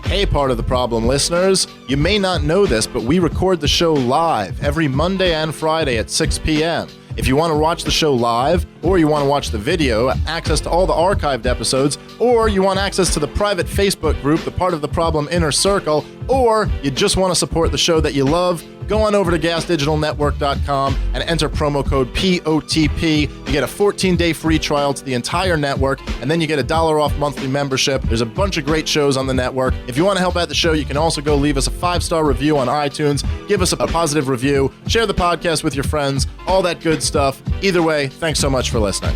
Hey, Part of the Problem listeners, you may not know this, but we record the show live every Monday and Friday at 6 p.m. If you want to watch the show live, or you want to watch the video, access to all the archived episodes, or you want access to the private Facebook group, the Part of the Problem Inner Circle, or you just want to support the show that you love, go on over to gasdigitalnetwork.com and enter promo code POTP. You get a 14-day free trial to the entire network, and then you get $1 off monthly membership. There's a bunch of great shows on the network. If you want to help out the show, you can also go leave us a 5-star review on iTunes, give us a positive review, share the podcast with your friends, all that good stuff. Either way, thanks so much for listening.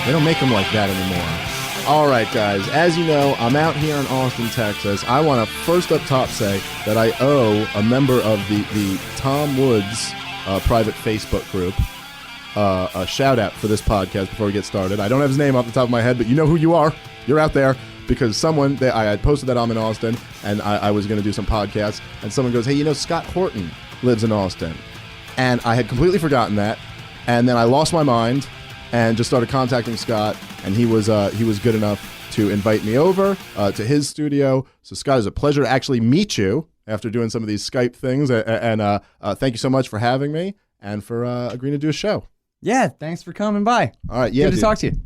They don't make them like that anymore. All right, guys. As you know, I'm out here in Austin, Texas. I want to first up top say that I owe a member of the Tom Woods private Facebook group a shout-out for this podcast before we get started. I don't have his name off the top of my head, but you know who you are. You're out there because I had posted that I'm in Austin, and I was going to do some podcasts, and someone goes, hey, you know, Scott Horton lives in Austin. And I had completely forgotten that, and then I lost my mind and just started contacting Scott, and he was good enough to invite me over to his studio. So Scott, it's a pleasure to actually meet you after doing some of these Skype things, and thank you so much for having me and for agreeing to do a show. Yeah, thanks for coming by. All right, yeah, good to talk to you.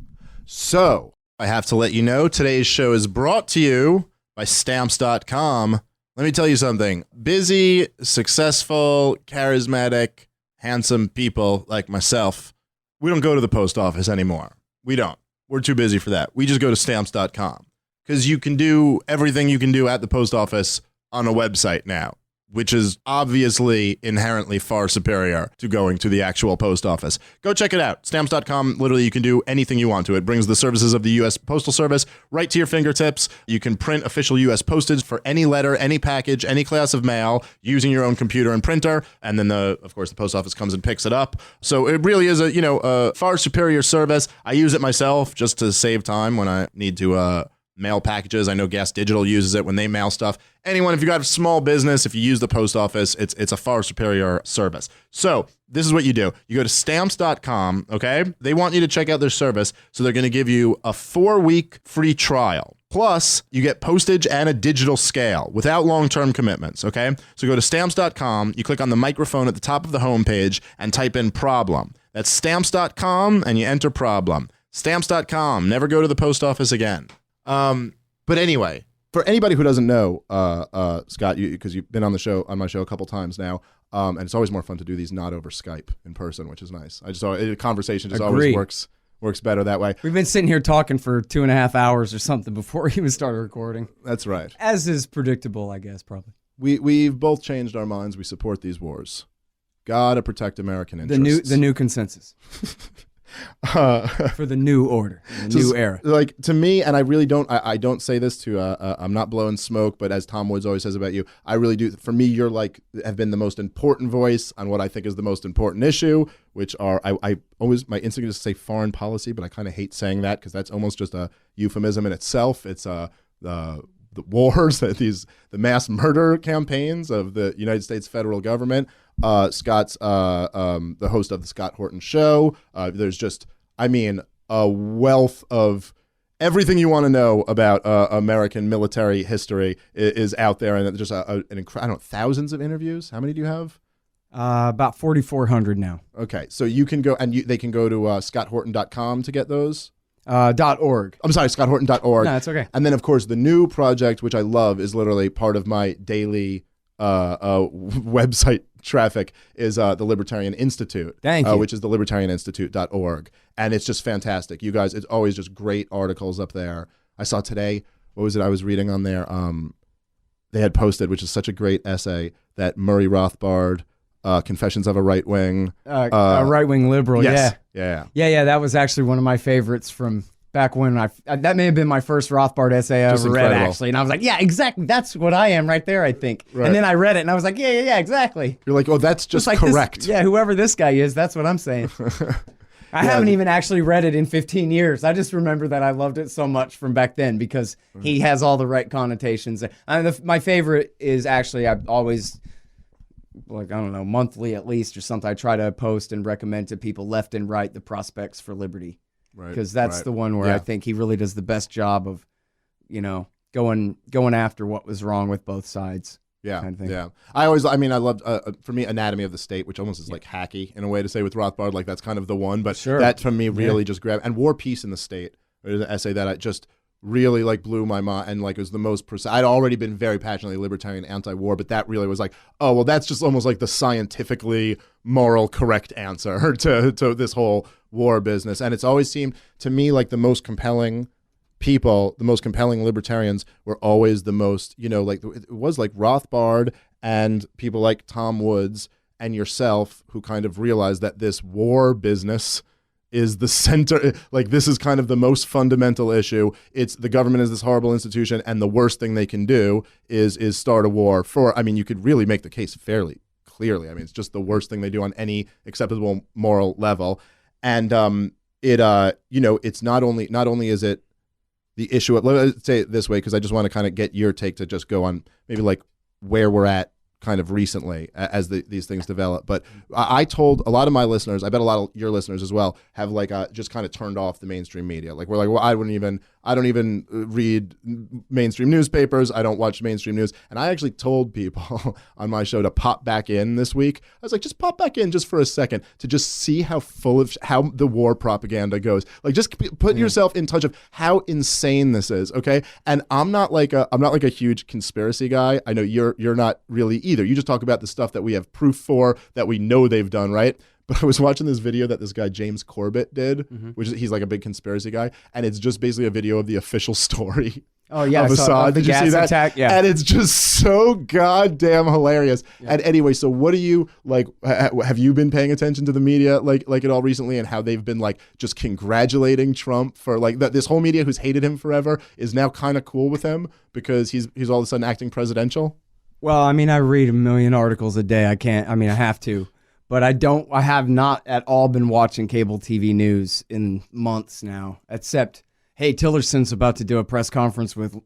So I have to let you know today's show is brought to you by Stamps.com. Let me tell you something. Busy, successful, charismatic, handsome people like myself, we don't go to the post office anymore. We don't. We're too busy for that. We just go to Stamps.com because you can do everything you can do at the post office on a website now, which is obviously inherently far superior to going to the actual post office. Go check it out. Stamps.com, literally you can do anything you want to. It brings the services of the U.S. Postal Service right to your fingertips. You can print official U.S. postage for any letter, any package, any class of mail using your own computer and printer. And then, of course, the post office comes and picks it up. So it really is a far superior service. I use it myself just to save time when I need to mail packages. I know Gas Digital uses it when they mail stuff. Anyone, if you got a small business, if you use the post office, it's a far superior service. So this is what you do. You go to Stamps.com, okay? They want you to check out their service, so they're going to give you a 4-week free trial. Plus, you get postage and a digital scale without long-term commitments, okay? So go to Stamps.com, you click on the microphone at the top of the homepage, and type in problem. That's Stamps.com, and you enter problem. Stamps.com, never go to the post office again. But anyway, for anybody who doesn't know, Scott, because you've been on my show a couple times now, and it's always more fun to do these not over Skype in person, which is nice. A conversation just always works better that way. We've been sitting here talking for 2.5 hours or something before we even started recording. That's right. As is predictable, I guess, probably. We've both changed our minds. We support these wars. Gotta protect American interests. The new consensus. For the new order, the new era. Like, to me, and I really don't, I don't say this to, I'm not blowing smoke, but as Tom Woods always says about you, I really do. For me, you're have been the most important voice on what I think is the most important issue, which are, I always, my instinct is to say foreign policy, but I kind of hate saying that because that's almost just a euphemism in itself. It's the wars, the mass murder campaigns of the United States federal government. Scott's the host of the Scott Horton Show. There's just, a wealth of everything you want to know about American military history is out there, and just thousands of interviews. How many do you have? About 4,400 now. Okay, so you can go, and they can go to scotthorton.com to get those. .org. I'm sorry, scotthorton.org. No, it's okay. And then, of course, the new project, which I love, is literally part of my daily website traffic, is the Libertarian Institute. Thank you. Which is the libertarianinstitute.org. And it's just fantastic. You guys, it's always just great articles up there. I saw today, what was it I was reading on there? They had posted, which is such a great essay, that Murray Rothbard, Confessions of a Right-Wing. A right-wing liberal, yes. Yeah. That was actually one of my favorites from back when that may have been my first Rothbard essay I ever read, actually. And I was like, yeah, exactly. That's what I am right there, I think. Right. And then I read it, and I was like, yeah, exactly. You're like, oh, that's just correct. Whoever this guy is, that's what I'm saying. I haven't even actually read it in 15 years. I just remember that I loved it so much from back then because he has all the right connotations. My favorite is actually, I've always, like, I don't know, monthly at least or something, I try to post and recommend to people left and right the prospects for liberty. Right. Because that's the one where I think he really does the best job of, going after what was wrong with both sides. Yeah, kind of thing. Yeah. I loved, for me, Anatomy of the State, which almost is like hacky in a way to say with Rothbard, like that's kind of the one. But that, for me, really just grabbed. And War, Peace, and the State, there's an essay that I just really like blew my mind, and like it was the most precise. I'd already been very passionately libertarian, anti-war, but that really was like, oh, well, that's just almost like the scientifically moral correct answer to this whole war business. And it's always seemed to me like the most compelling people, the most compelling libertarians were always the most, like it was like Rothbard and people like Tom Woods and yourself who kind of realized that this war business is the center, like this is kind of the most fundamental issue. It's the government is this horrible institution and the worst thing they can do is start a war you could really make the case fairly clearly. I mean, it's just the worst thing they do on any acceptable moral level. And it's not only is it the issue, let's say it this way, because I just want to kind of get your take to just go on maybe like where we're at kind of recently as these things develop. But I told a lot of my listeners, I bet a lot of your listeners as well, have like just kind of turned off the mainstream media. Like we're like, well, I don't even read mainstream newspapers. I don't watch mainstream news. And I actually told people on my show to pop back in this week. I was like, just pop back in just for a second to just see how full of how the war propaganda goes. Like just put yourself in touch of how insane this is. Okay. And I'm not like a huge conspiracy guy. I know you're not really either. You just talk about the stuff that we have proof for, that we know they've done, right? But I was watching this video that this guy James Corbett did, which is, he's like a big conspiracy guy, and it's just basically a video of the official story. Oh yeah, of Assad. Did you see that? Attack? Yeah, and it's just so goddamn hilarious. Yeah. And anyway, so what do you like? Have you been paying attention to the media like at all recently, and how they've been like just congratulating Trump for like this whole media who's hated him forever is now kind of cool with him because he's all of a sudden acting presidential? Well, I mean, I read a million articles a day. I have to. But I have not at all been watching cable TV news in months now, except, hey, Tillerson's about to do a press conference with,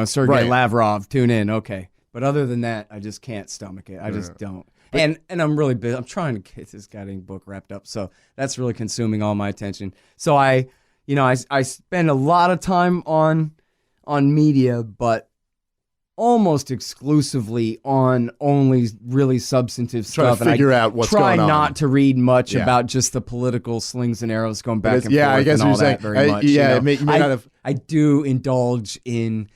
Sergei Lavrov. Tune in. Okay. But other than that, I just can't stomach it. I just don't. But, and I'm really busy. I'm trying to get this goddamn book wrapped up. So that's really consuming all my attention. So I spend a lot of time on media, but almost exclusively on only really substantive stuff. Try to figure out what's going on. Try not to read much about just the political slings and arrows going back and forth. Yeah, I guess you're saying very much. Yeah, you may not have. I do indulge in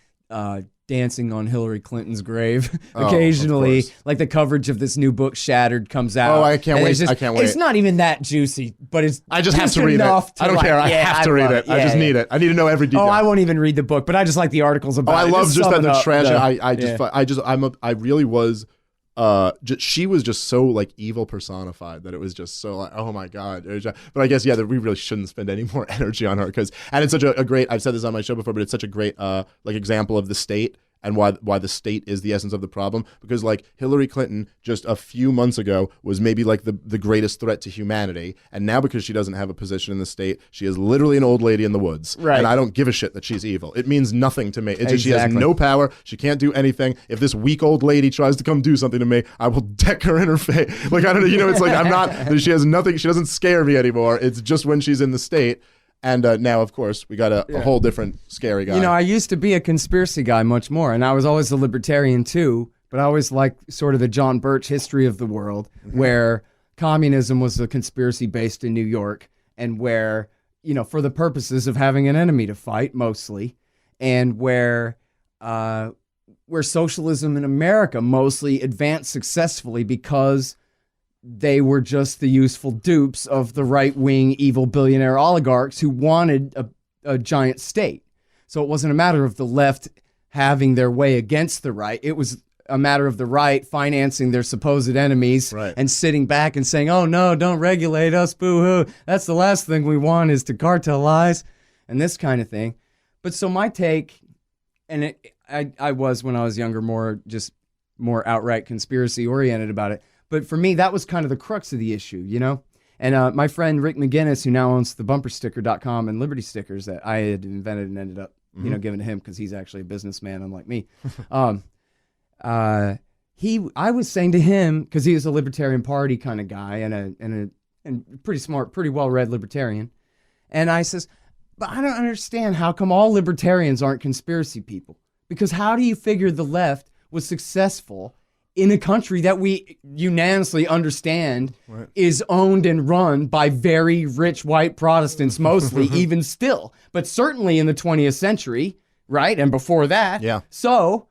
dancing on Hillary Clinton's grave occasionally. Like the coverage of this new book, Shattered, comes out. Oh, I can't wait. I can't wait. It's not even that juicy, but it's I just have to read it. I don't care. I have to read it. I just need it. I need to know every detail. Oh, I won't even read the book, but I just like the articles about it. I love just that the trash. I really was. She was just so like evil personified that it was just so like, oh my god. But I guess we really shouldn't spend any more energy on her and it's such a great. I've said this on my show before, but it's such a great like example of the state and why the state is the essence of the problem. Because like Hillary Clinton just a few months ago was maybe like the greatest threat to humanity, and now because she doesn't have a position in the state, she is literally an old lady in the woods. Right. And I don't give a shit that she's evil. It means nothing to me. It's just she has no power. She can't do anything. If this weak old lady tries to come do something to me, I will deck her in her face. Like I don't know. It's like I'm not. She has nothing. She doesn't scare me anymore. It's just when she's in the state. And now, of course, we got a whole different scary guy. I used to be a conspiracy guy much more, and I was always a libertarian too, but I always liked sort of the John Birch history of the world, where communism was a conspiracy based in New York, and where, for the purposes of having an enemy to fight, mostly, and where socialism in America mostly advanced successfully because they were just the useful dupes of the right-wing evil billionaire oligarchs who wanted a giant state. So it wasn't a matter of the left having their way against the right. It was a matter of the right financing their supposed enemies and sitting back and saying, oh, no, don't regulate us, boo-hoo. That's the last thing we want is to cartelize and this kind of thing. But so my take, and I was, when I was younger, more outright conspiracy-oriented about it. But for me, that was kind of the crux of the issue, And my friend Rick McGinnis, who now owns the bumpersticker.com and Liberty Stickers that I had invented and ended up, giving to him because he's actually a businessman, unlike me. I was saying to him, because he was a Libertarian Party kind of guy and pretty smart, pretty well-read libertarian. And I says, but I don't understand how come all libertarians aren't conspiracy people? Because how do you figure the left was successful in a country that we unanimously understand is owned and run by very rich white Protestants mostly, even still, but certainly in the 20th century, right? And before that. Yeah. So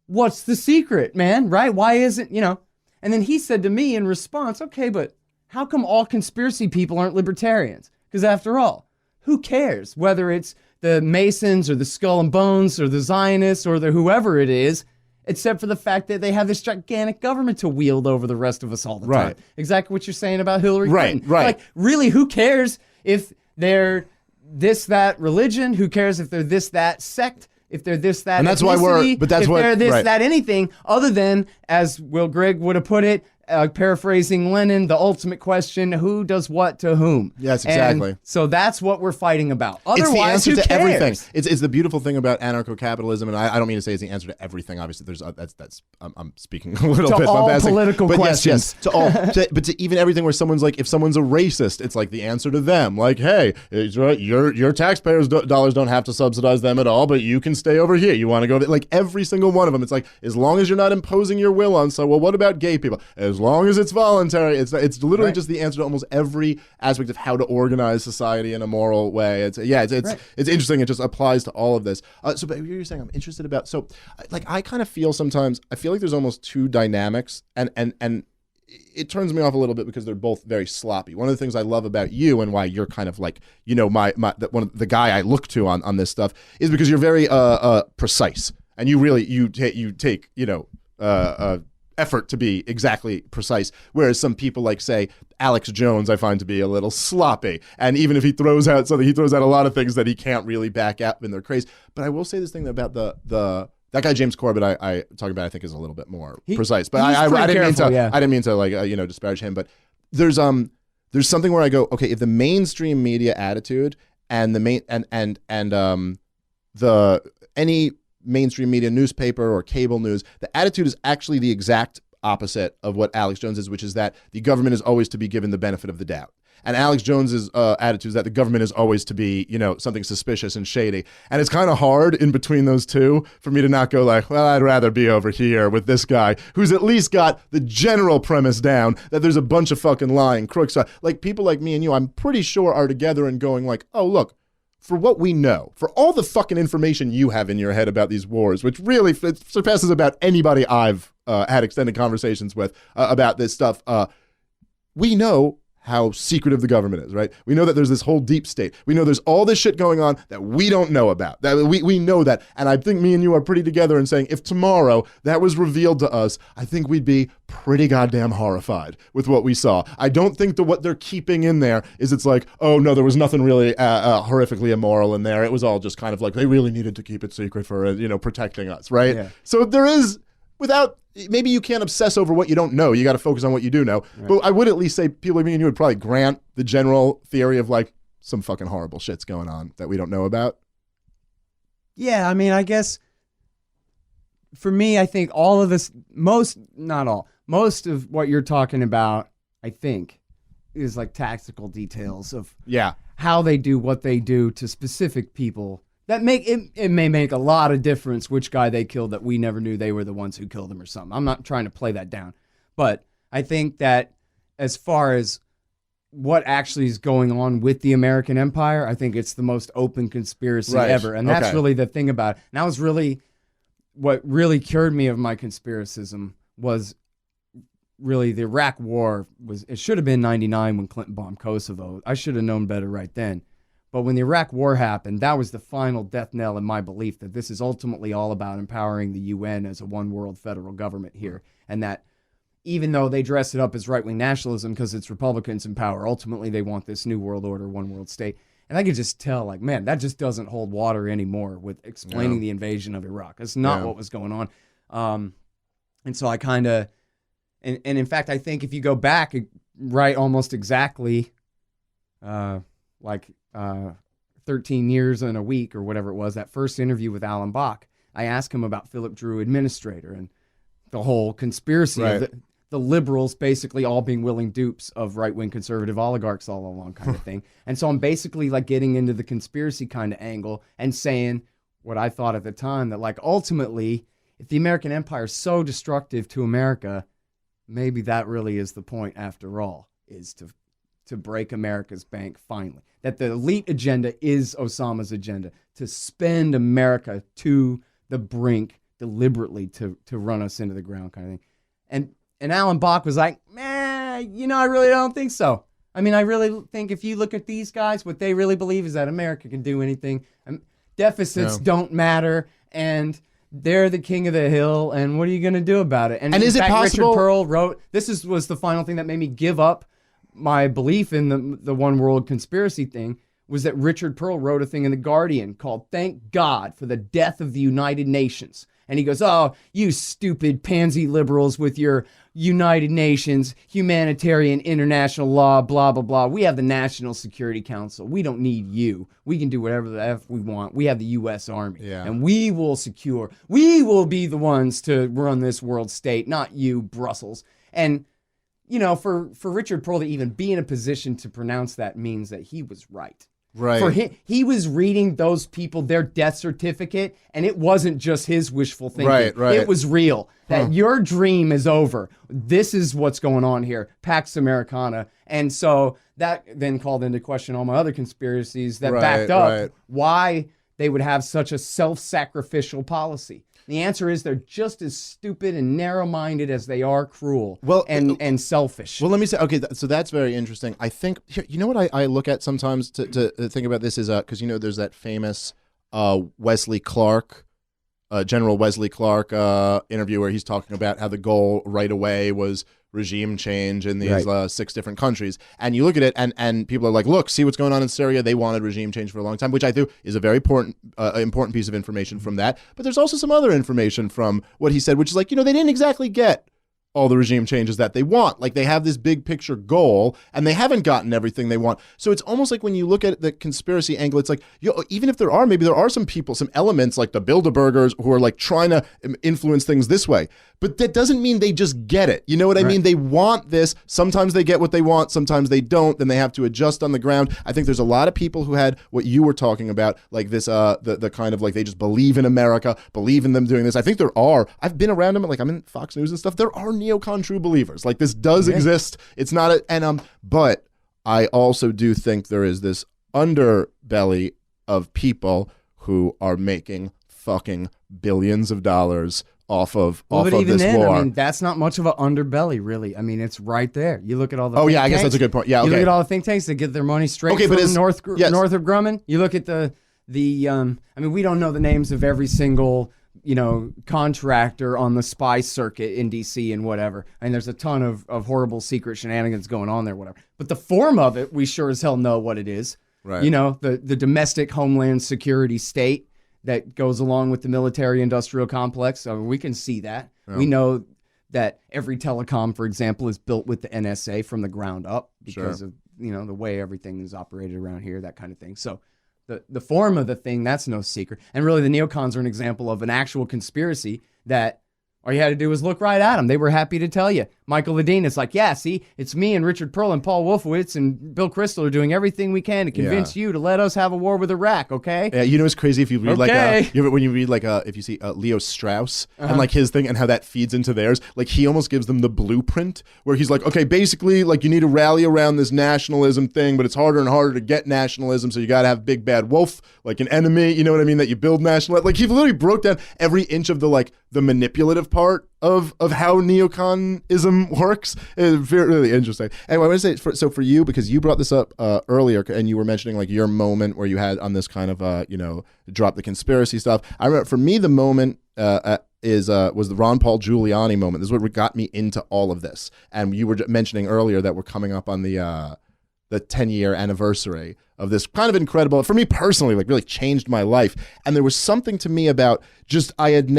what's the secret, man, right? Why isn't, And then he said to me in response, okay, but how come all conspiracy people aren't libertarians? Because after all, who cares whether it's the Masons or the Skull and Bones or the Zionists or the whoever it is, except for the fact that they have this gigantic government to wield over the rest of us all the time. Exactly what you're saying about Hillary Clinton. Right. Like, really, who cares if they're this, that religion? Who cares if they're this, that sect? If they're this, that, and that's ethnicity, why if they're this, that, anything, other than, as Will Grigg would have put it, paraphrasing Lenin, the ultimate question, who does what to whom? Yes, exactly. And so that's what we're fighting about. Otherwise, it's the answer who to cares? everything. It's the beautiful thing about anarcho-capitalism, and I don't mean to say it's the answer to everything. Obviously, there's I'm speaking a little to bit all bombastic, political but questions. Yes, to all, but to even everything where someone's like, if someone's a racist, it's like the answer to them. Like, hey, it's right, your taxpayers' dollars don't have to subsidize them at all, but you can stay over here. You want to go like every single one of them. It's like, as long as you're not imposing your will on. So, well, what about gay people? As long as it's voluntary. It's literally just the answer to almost every aspect of how to organize society in a moral way. It's interesting. It just applies to all of this. So, but you're saying I'm interested about. So, like, I kind of feel sometimes. I feel like there's almost two dynamics, and it turns me off a little bit because they're both very sloppy. One of the things I love about you and why you're kind of like, one of the guy I look to on this stuff is because you're very precise, and you take effort to be exactly precise, whereas some people like, say, Alex Jones, I find to be a little sloppy, and even if he throws out something, he throws out a lot of things that he can't really back up in their craze. But I will say this thing about that guy James Corbett I talk about, I think is a little bit more precise. But I didn't mean to like disparage him. But there's something where I go, okay, if the mainstream media attitude and any mainstream media, newspaper or cable news, the attitude is actually the exact opposite of what Alex Jones is, which is that the government is always to be given the benefit of the doubt. And Alex Jones's attitude is that the government is always to be, something suspicious and shady. And it's kind of hard in between those two for me to not go like, well, I'd rather be over here with this guy who's at least got the general premise down that there's a bunch of fucking lying crooks. Like people like me and you, I'm pretty sure are together and going like, oh, look, for what we know, for all the fucking information you have in your head about these wars, which really surpasses about anybody I've had extended conversations with about this stuff, we know how secretive the government is, right? We know that there's this whole deep state. We know there's all this shit going on that we don't know about. That we know that. And I think me and you are pretty together in saying if tomorrow that was revealed to us, I think we'd be pretty goddamn horrified with what we saw. I don't think that what they're keeping in there is it's like, oh no, there was nothing really horrifically immoral in there. It was all just kind of like they really needed to keep it secret for, protecting us, right? Yeah. So there is, maybe you can't obsess over what you don't know. You got to focus on what you do know. Right. But I would at least say people like me and you would probably grant the general theory of like some fucking horrible shit's going on that we don't know about. Yeah, I mean, I guess for me, I think all of this, most of what you're talking about, I think, is like tactical details of how they do what they do to specific people. That it may make a lot of difference which guy they killed that we never knew they were the ones who killed him or something. I'm not trying to play that down. But I think that as far as what actually is going on with the American empire, I think it's the most open conspiracy ever. And that's really the thing about it. And that was really what really cured me of my conspiracism was really the Iraq war. It should have been 99 when Clinton bombed Kosovo. I should have known better right then. But when the Iraq war happened, that was the final death knell in my belief that this is ultimately all about empowering the UN as a one world federal government here. And that even though they dress it up as right-wing nationalism because it's Republicans in power, ultimately they want this new world order, one world state. And I could just tell, like, man, that just doesn't hold water anymore with explaining the invasion of Iraq. That's not what was going on. And so I kind of, and in fact, I think if you go back, right almost exactly like 13 years and a week or whatever it was, that first interview with Alan Bach, I asked him about Philip Drew Administrator and the whole conspiracy of the liberals basically all being willing dupes of right-wing conservative oligarchs all along kind of thing. And so I'm basically like getting into the conspiracy kind of angle and saying what I thought at the time, that like ultimately, if the American empire is so destructive to America, maybe that really is the point after all, is to break America's bank finally. That the elite agenda is Osama's agenda, to spend America to the brink deliberately to run us into the ground kind of thing. And Alan Bach was like, man, I really don't think so. I mean, I really think if you look at these guys, what they really believe is that America can do anything. Deficits don't matter, and they're the king of the hill, and what are you going to do about it? And is it possible? Richard Pearl wrote, was the final thing that made me give up my belief in the one world conspiracy thing, was that Richard Pearl wrote a thing in The Guardian called "Thank God for the Death of the United Nations." And he goes, oh, you stupid pansy liberals with your United Nations, humanitarian international law, blah, blah, blah. We have the National Security Council. We don't need you. We can do whatever the F we want. We have the U.S. Army. Yeah. And we will be the ones to run this world state, not you, Brussels. And, for Richard Pearl to even be in a position to pronounce that means that he was right. Right. For him, he was reading those people their death certificate, and it wasn't just his wishful thinking. Right. It was real. That your dream is over. This is what's going on here. Pax Americana. And so that then called into question all my other conspiracies that backed up why they would have such a self-sacrificial policy. The answer is they're just as stupid and narrow-minded as they are cruel and selfish. Well, let me say, okay, so that's very interesting. I think, you know what I look at sometimes to think about this is, because, there's that famous Wesley Clark, General Wesley Clark interview where he's talking about how the goal right away was regime change in these 6 different countries. And you look at it and people are like, look, see what's going on in Syria. They wanted regime change for a long time, which I think is a very important piece of information from that. But there's also some other information from what he said, which is like, they didn't exactly get all the regime changes that they want. Like, they have this big picture goal and they haven't gotten everything they want. So it's almost like when you look at the conspiracy angle, it's like, even if there are some people, some elements like the Bilderbergers who are like trying to influence things this way, but that doesn't mean they just get it. You know what I mean? They want this. Sometimes they get what they want. Sometimes they don't. Then they have to adjust on the ground. I think there's a lot of people who had what you were talking about, like this, the kind of like, they just believe in America, believe in them doing this. I think there are, I've been around them, like I'm in Fox News and stuff. There are neocon true believers. Like, this does exist. It's not but I also do think there is this underbelly of people who are making fucking billions of dollars off of this war. I mean, that's not much of an underbelly, really. I mean, it's right there. You look at all the think I guess tanks. That's a good point. Yeah, okay. You look at all the think tanks that get their money straight from Northrop Grumman. You look at the I mean, we don't know the names of every single contractor on the spy circuit in DC and whatever. And there's a ton of horrible secret shenanigans going on there, whatever. But the form of it, we sure as hell know what it is. Right. The domestic homeland security state that goes along with the military industrial complex. So we can see that. Yeah. We know that every telecom, for example, is built with the NSA from the ground up because of, the way everything is operated around here, that kind of thing. So the form of the thing, that's no secret. And really, the neocons are an example of an actual conspiracy that all you had to do was look right at them. They were happy to tell you. Michael Ledeen is like, yeah, see, it's me and Richard Pearl and Paul Wolfowitz and Bill Kristol are doing everything we can to convince you to let us have a war with Iraq, okay? Yeah, it's crazy if you read if you see Leo Strauss and like his thing and how that feeds into theirs, like he almost gives them the blueprint where he's like, okay, basically like you need to rally around this nationalism thing, but it's harder and harder to get nationalism, so you got to have big bad wolf, like an enemy, you know what I mean, that you build national. Like he literally broke down every inch of the manipulative part of how neoconism works. It's really interesting. Anyway, I want to say, so for you, because you brought this up earlier, and you were mentioning like your moment where you had on this kind of drop the conspiracy stuff. I remember for me the moment was the Ron Paul Giuliani moment. This is what got me into all of this. And you were mentioning earlier that we're coming up on the 10-year anniversary of this kind of incredible, for me personally, like really changed my life. And there was something to me about just, I had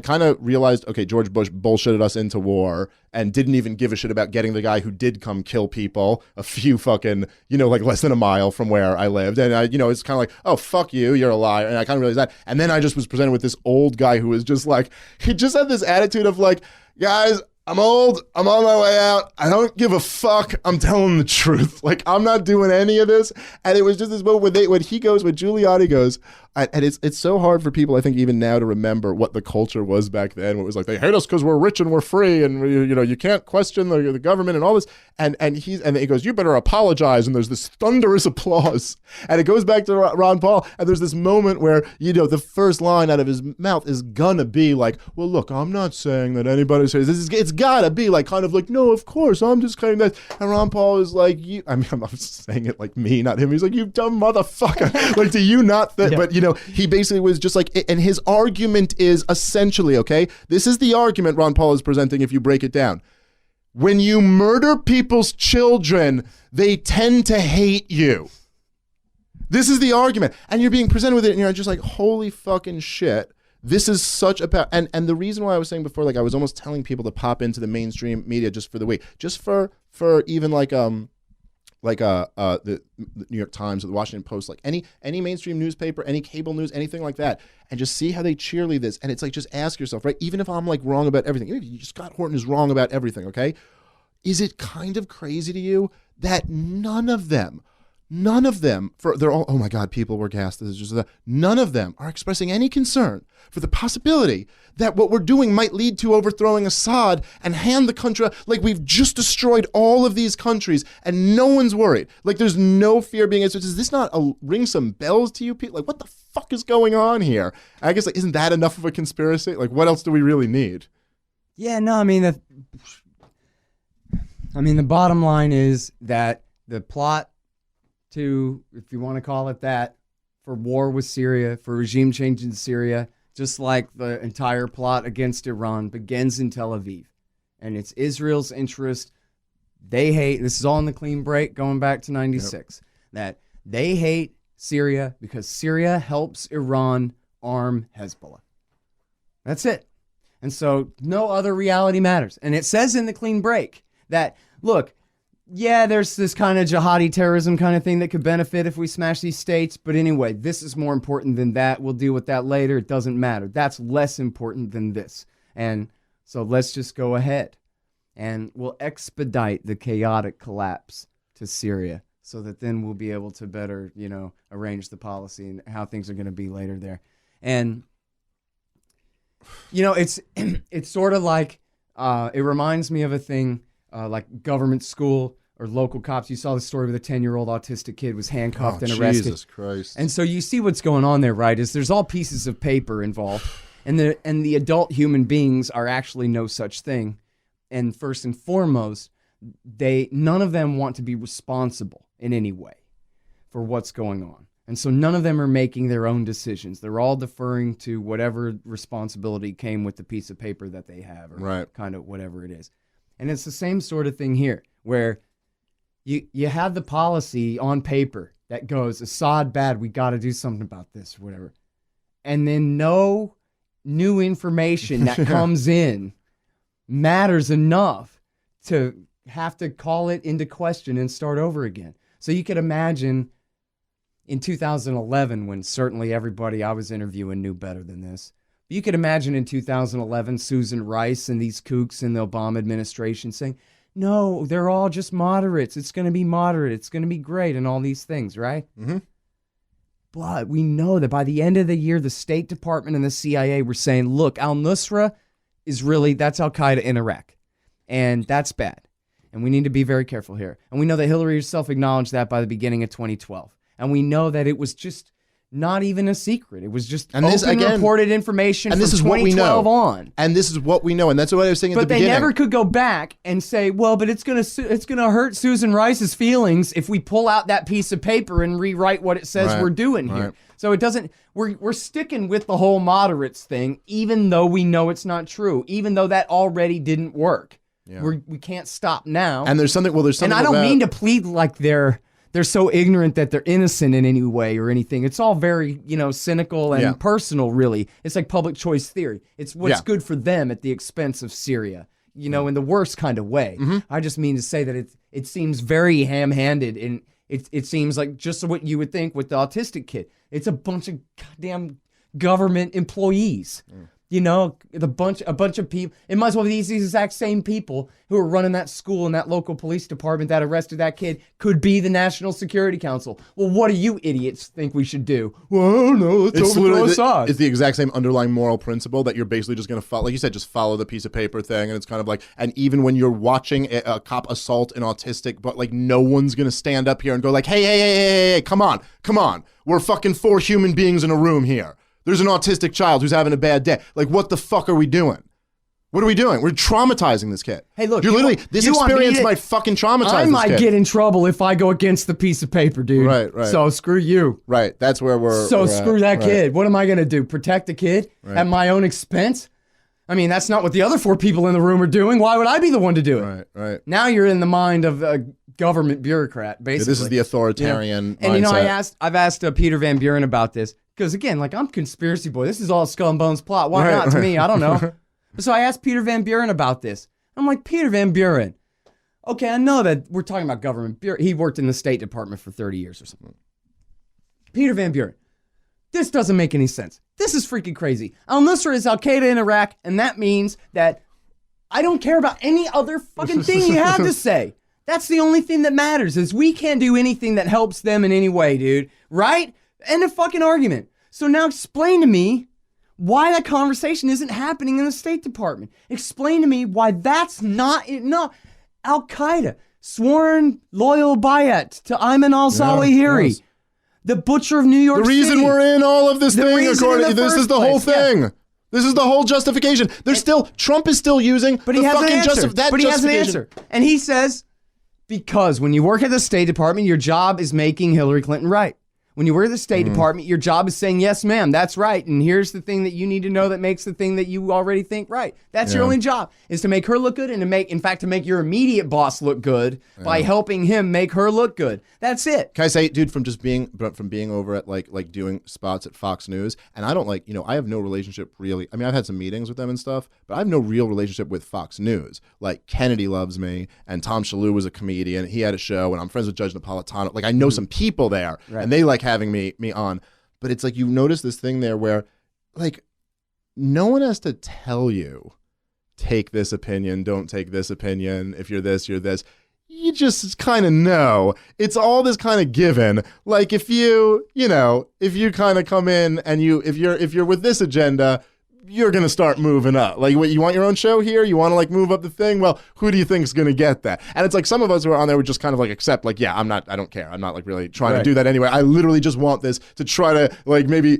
kind of realized, okay, George Bush bullshitted us into war and didn't even give a shit about getting the guy who did come kill people a few fucking, like less than a mile from where I lived. And it's kind of like, oh, fuck you, you're a liar. And I kind of realized that. And then I just was presented with this old guy who was just like, he just had this attitude of like, guys, I'm old. I'm on my way out. I don't give a fuck. I'm telling the truth. Like, I'm not doing any of this. And it was just this moment when Giuliani goes, and it's so hard for people, I think, even now to remember what the culture was back then. It was like, they hate us because we're rich and we're free, and you can't question the government and all this. And he goes, you better apologize. And there's this thunderous applause. And it goes back to Ron Paul. And there's this moment where, the first line out of his mouth is gonna be like, well, look, I'm not saying that anybody says this. It's gotta be like, kind of like, no, of course, I'm just claiming that. And Ron Paul is like, I'm saying it like me, not him. He's like, you dumb motherfucker. Like, do you not think? Yeah. But, he basically was just like, and his argument is essentially, okay, this is the argument Ron Paul is presenting if you break it down. When you murder people's children, they tend to hate you. This is the argument. And you're being presented with it, and you're just like, holy fucking shit. This is such a and the reason why I was saying before, like I was almost telling people to pop into the mainstream media just for the week, just for even like the New York Times or the Washington Post, like any mainstream newspaper, any cable news, anything like that, and just see how they cheerlead this. And it's like, just ask yourself, right? Even if I'm like wrong about everything, Scott Horton is wrong about everything, okay? Is it kind of crazy to you that none of them, they're all, oh my God, people were gassed. This is just none of them are expressing any concern for the possibility that what we're doing might lead to overthrowing Assad and hand the country, like we've just destroyed all of these countries and no one's worried. Like there's no fear being, does this not ring some bells to you people? Like what the fuck is going on here? I guess like, isn't that enough of a conspiracy? Like what else do we really need? Yeah, no, I mean, the bottom line is that the plot to, if you want to call it that, for war with Syria, for regime change in Syria, just like the entire plot against Iran, begins in Tel Aviv. And it's Israel's interest. They hate, this is all in the clean break going back to 96, that they hate Syria because Syria helps Iran arm Hezbollah. That's it. And so no other reality matters. And it says in the clean break that, look, yeah, there's this kind of jihadi terrorism kind of thing that could benefit if we smash these states. But anyway, this is more important than that. We'll deal with that later. It doesn't matter. That's less important than this. And so let's just go ahead and we'll expedite the chaotic collapse to Syria so that then we'll be able to better, arrange the policy and how things are going to be later there. And, it's sort of like, it reminds me of a thing like government school or local cops. You saw the story where the 10-year-old autistic kid was handcuffed and arrested. Jesus Christ. And so you see what's going on there, right? Is there's all pieces of paper involved, and the adult human beings are actually no such thing. And first and foremost, none of them want to be responsible in any way for what's going on. And so none of them are making their own decisions. They're all deferring to whatever responsibility came with the piece of paper that they have, or kind of whatever it is. And it's the same sort of thing here, where you have the policy on paper that goes, Assad bad, we got to do something about this, or whatever. And then no new information that comes in matters enough to have to call it into question and start over again. So you could imagine in 2011, when certainly everybody I was interviewing knew better than this, you could imagine in 2011, Susan Rice and these kooks in the Obama administration saying, no, they're all just moderates. It's going to be moderate. It's going to be great and all these things, right? Mm-hmm. But we know that by the end of the year, the State Department and the CIA were saying, look, al-Nusra that's Al-Qaeda in Iraq. And that's bad. And we need to be very careful here. And we know that Hillary herself acknowledged that by the beginning of 2012. And we know that it was just not even a secret. It was just reported information from 2012 on. And this is what we know. And that's what I was saying at the beginning. But they never could go back and say, well, but it's going to hurt Susan Rice's feelings if we pull out that piece of paper and rewrite what it says we're doing here. So it doesn't, we're sticking with the whole moderates thing, even though we know it's not true, even though that already didn't work. Yeah. We can't stop now. And there's something, and I don't mean to plead like they're they're so ignorant that they're innocent in any way or anything. It's all very, cynical and personal, really. It's like public choice theory. It's what's good for them at the expense of Syria, in the worst kind of way. I just mean to say that it seems very ham-handed, and it seems like just what you would think with the autistic kid. It's a bunch of goddamn government employees. A bunch of people. It might as well be these exact same people who are running that school and that local police department that arrested that kid could be the National Security Council. Well, what do you idiots think we should do? Well, I don't know. Let's overthrow Assad. It's the exact same underlying moral principle that you're basically just going to follow. Like you said, just follow the piece of paper thing. And it's kind of like, and even when you're watching a cop assault an autistic, but like no one's going to stand up here and go like, hey, come on. We're fucking 4 human beings in a room here. There's an autistic child who's having a bad day. Like, what the fuck are we doing? What are we doing? We're traumatizing this kid. Hey, look. This experience might fucking traumatize this kid. I might get in trouble if I go against the piece of paper, dude. Right. So screw you. Right. That's where we're screw that kid. What am I going to do? Protect the kid at my own expense? I mean, that's not what the other 4 people in the room are doing. Why would I be the one to do it? Right. Now you're in the mind of a government bureaucrat, basically. This is the authoritarian mindset. And, I've asked Peter Van Buren about this. Because, again, I'm conspiracy boy. This is all Skull and Bones plot. Why not to me? I don't know. So I asked Peter Van Buren about this. I'm like, Peter Van Buren, okay, I know that we're talking about government. He worked in the State Department for 30 years or something. Peter Van Buren, this doesn't make any sense. This is freaking crazy. Al-Nusra is Al-Qaeda in Iraq, and that means that I don't care about any other fucking thing you have to say. That's the only thing that matters, is we can't do anything that helps them in any way, dude. Right? End of fucking argument. So now explain to me why that conversation isn't happening in the State Department. Explain to me why that's not enough. Al-Qaeda, sworn loyal bayat to Ayman al-Zawahiri, yes. The butcher of New York City. The reason we're in all of this thing, according to this, is the whole thing. Yeah. This is the whole justification. Trump is still using but he has an answer. But he has an answer. And he says, because when you work at the State Department, your job is making Hillary Clinton right. When you work at the State Department, your job is saying, yes, ma'am, that's right. And here's the thing that you need to know that makes the thing that you already think right. That's your only job, is to make her look good and to make your immediate boss look good by helping him make her look good. That's it. Can I say, dude, from being over at like doing spots at Fox News, and I don't I have no relationship really. I mean, I've had some meetings with them and stuff, but I have no real relationship with Fox News. Like Kennedy loves me, and Tom Shalhoub was a comedian. He had a show, and I'm friends with Judge Napolitano. Like I know some people there, and they like having me on. But it's like you notice this thing there where like no one has to tell you take this opinion, don't take this opinion, if you're this, you're this. You just kind of know. It's all this kind of given. Like if you kind of come in and if you're with this agenda, you're going to start moving up. Like, what, you want your own show here? You want to like move up the thing? Well, who do you think is going to get that? And it's like some of us who are on there would just kind of like accept, like, yeah, I don't care. I'm not like really trying to do that anyway. I literally just want this to try to like maybe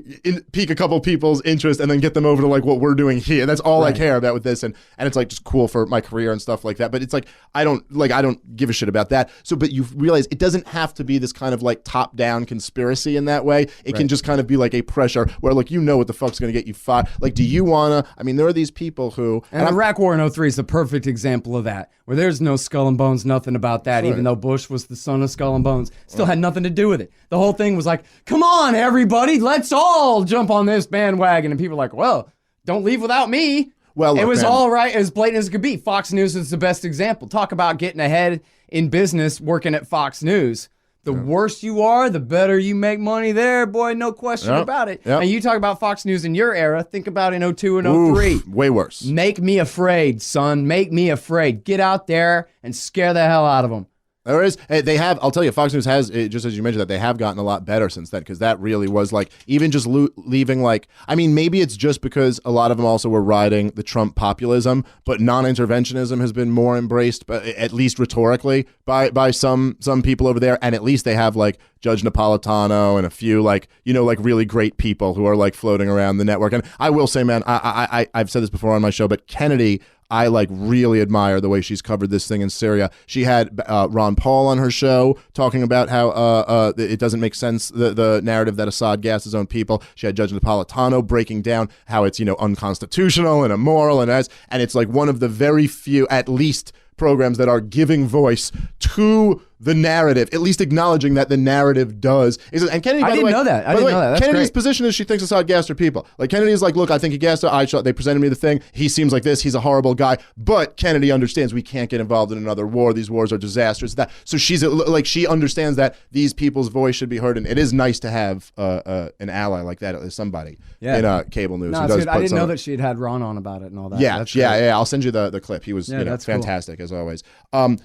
pique a couple people's interest and then get them over to like what we're doing here. That's all I care about with this. And it's like just cool for my career and stuff like that. But it's like, I don't give a shit about that. So, but you realize it doesn't have to be this kind of like top down conspiracy in that way. It can just kind of be like a pressure where like, what the fuck's going to get you fired. Like, do you want to, I mean, there are these people who... And Iraq War in 03 is the perfect example of that, where there's no Skull and Bones, nothing about that, even though Bush was the son of Skull and Bones. Still had nothing to do with it. The whole thing was like, come on, everybody, let's all jump on this bandwagon. And people were like, well, don't leave without me. Well, look, it was all right, as blatant as it could be. Fox News is the best example. Talk about getting ahead in business working at Fox News. The worse you are, the better you make money there, boy, no question about it. And you talk about Fox News in your era, think about in 02 and 03. Way worse. Make me afraid, son. Make me afraid. Get out there and scare the hell out of them. There is. They have. I'll tell you, Fox News has, just as you mentioned, that they have gotten a lot better since then, because that really was like, even just leaving like, I mean, maybe it's just because a lot of them also were riding the Trump populism, but non-interventionism has been more embraced, but at least rhetorically, by some people over there, and at least they have like Judge Napolitano and a few like really great people who are like floating around the network. And I will say, man, I've said this before on my show, but Kennedy, I like really admire the way she's covered this thing in Syria. She had Ron Paul on her show talking about how it doesn't make sense, the narrative that Assad gassed his own people. She had Judge Napolitano breaking down how it's unconstitutional and immoral, and it's like one of the very few, at least, programs that are giving voice to the narrative, at least acknowledging that the narrative does. And Kennedy, by I the didn't way, know that. I by the didn't way, know that. That's Kennedy's great. position is she thinks Assad gassed her people. Like Kennedy is like, look, I think he gassed her. They presented me the thing. He seems like this. He's a horrible guy. But Kennedy understands we can't get involved in another war. These wars are disasters. So she's like, she understands that these people's voice should be heard, and it is nice to have an ally like that, somebody in cable news. No, who it's does good. I didn't some- know that she had Ron on about it and all that. Yeah, That's great. I'll send you the clip. He was that's cool. fantastic as always.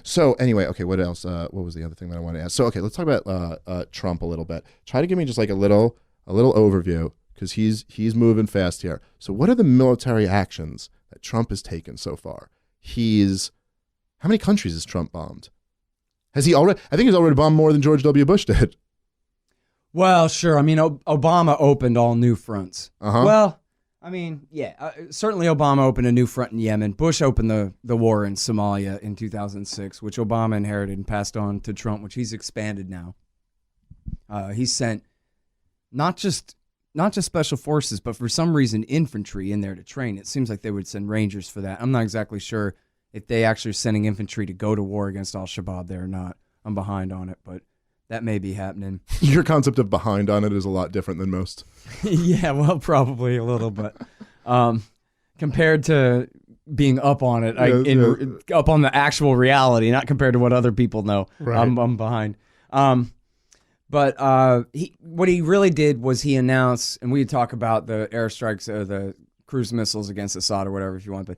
So anyway, okay, what else? What was the other thing that I wanted to ask? So okay, let's talk about Trump a little bit. Try to give me just like a little overview because he's moving fast here. So what are the military actions that Trump has taken so far? How many countries has Trump bombed? Has he already? I think he's already bombed more than George W. Bush did. Well, sure. I mean, Obama opened all new fronts. Well, I mean, certainly Obama opened a new front in Yemen. Bush opened the war in Somalia in 2006, which Obama inherited and passed on to Trump, which he's expanded now. He sent not just special forces, but for some reason infantry in there to train. It seems like they would send Rangers for that. I'm not exactly sure if they actually are sending infantry to go to war against Al-Shabaab there or not. I'm behind on it, but that may be happening. Your concept of behind on it is a lot different than most. Yeah, well, probably a little, but compared to being up on it, up on the actual reality, not compared to what other people know, right. I'm behind. But what he really did was he announced, and we talk about the airstrikes, the cruise missiles against Assad or whatever if you want, but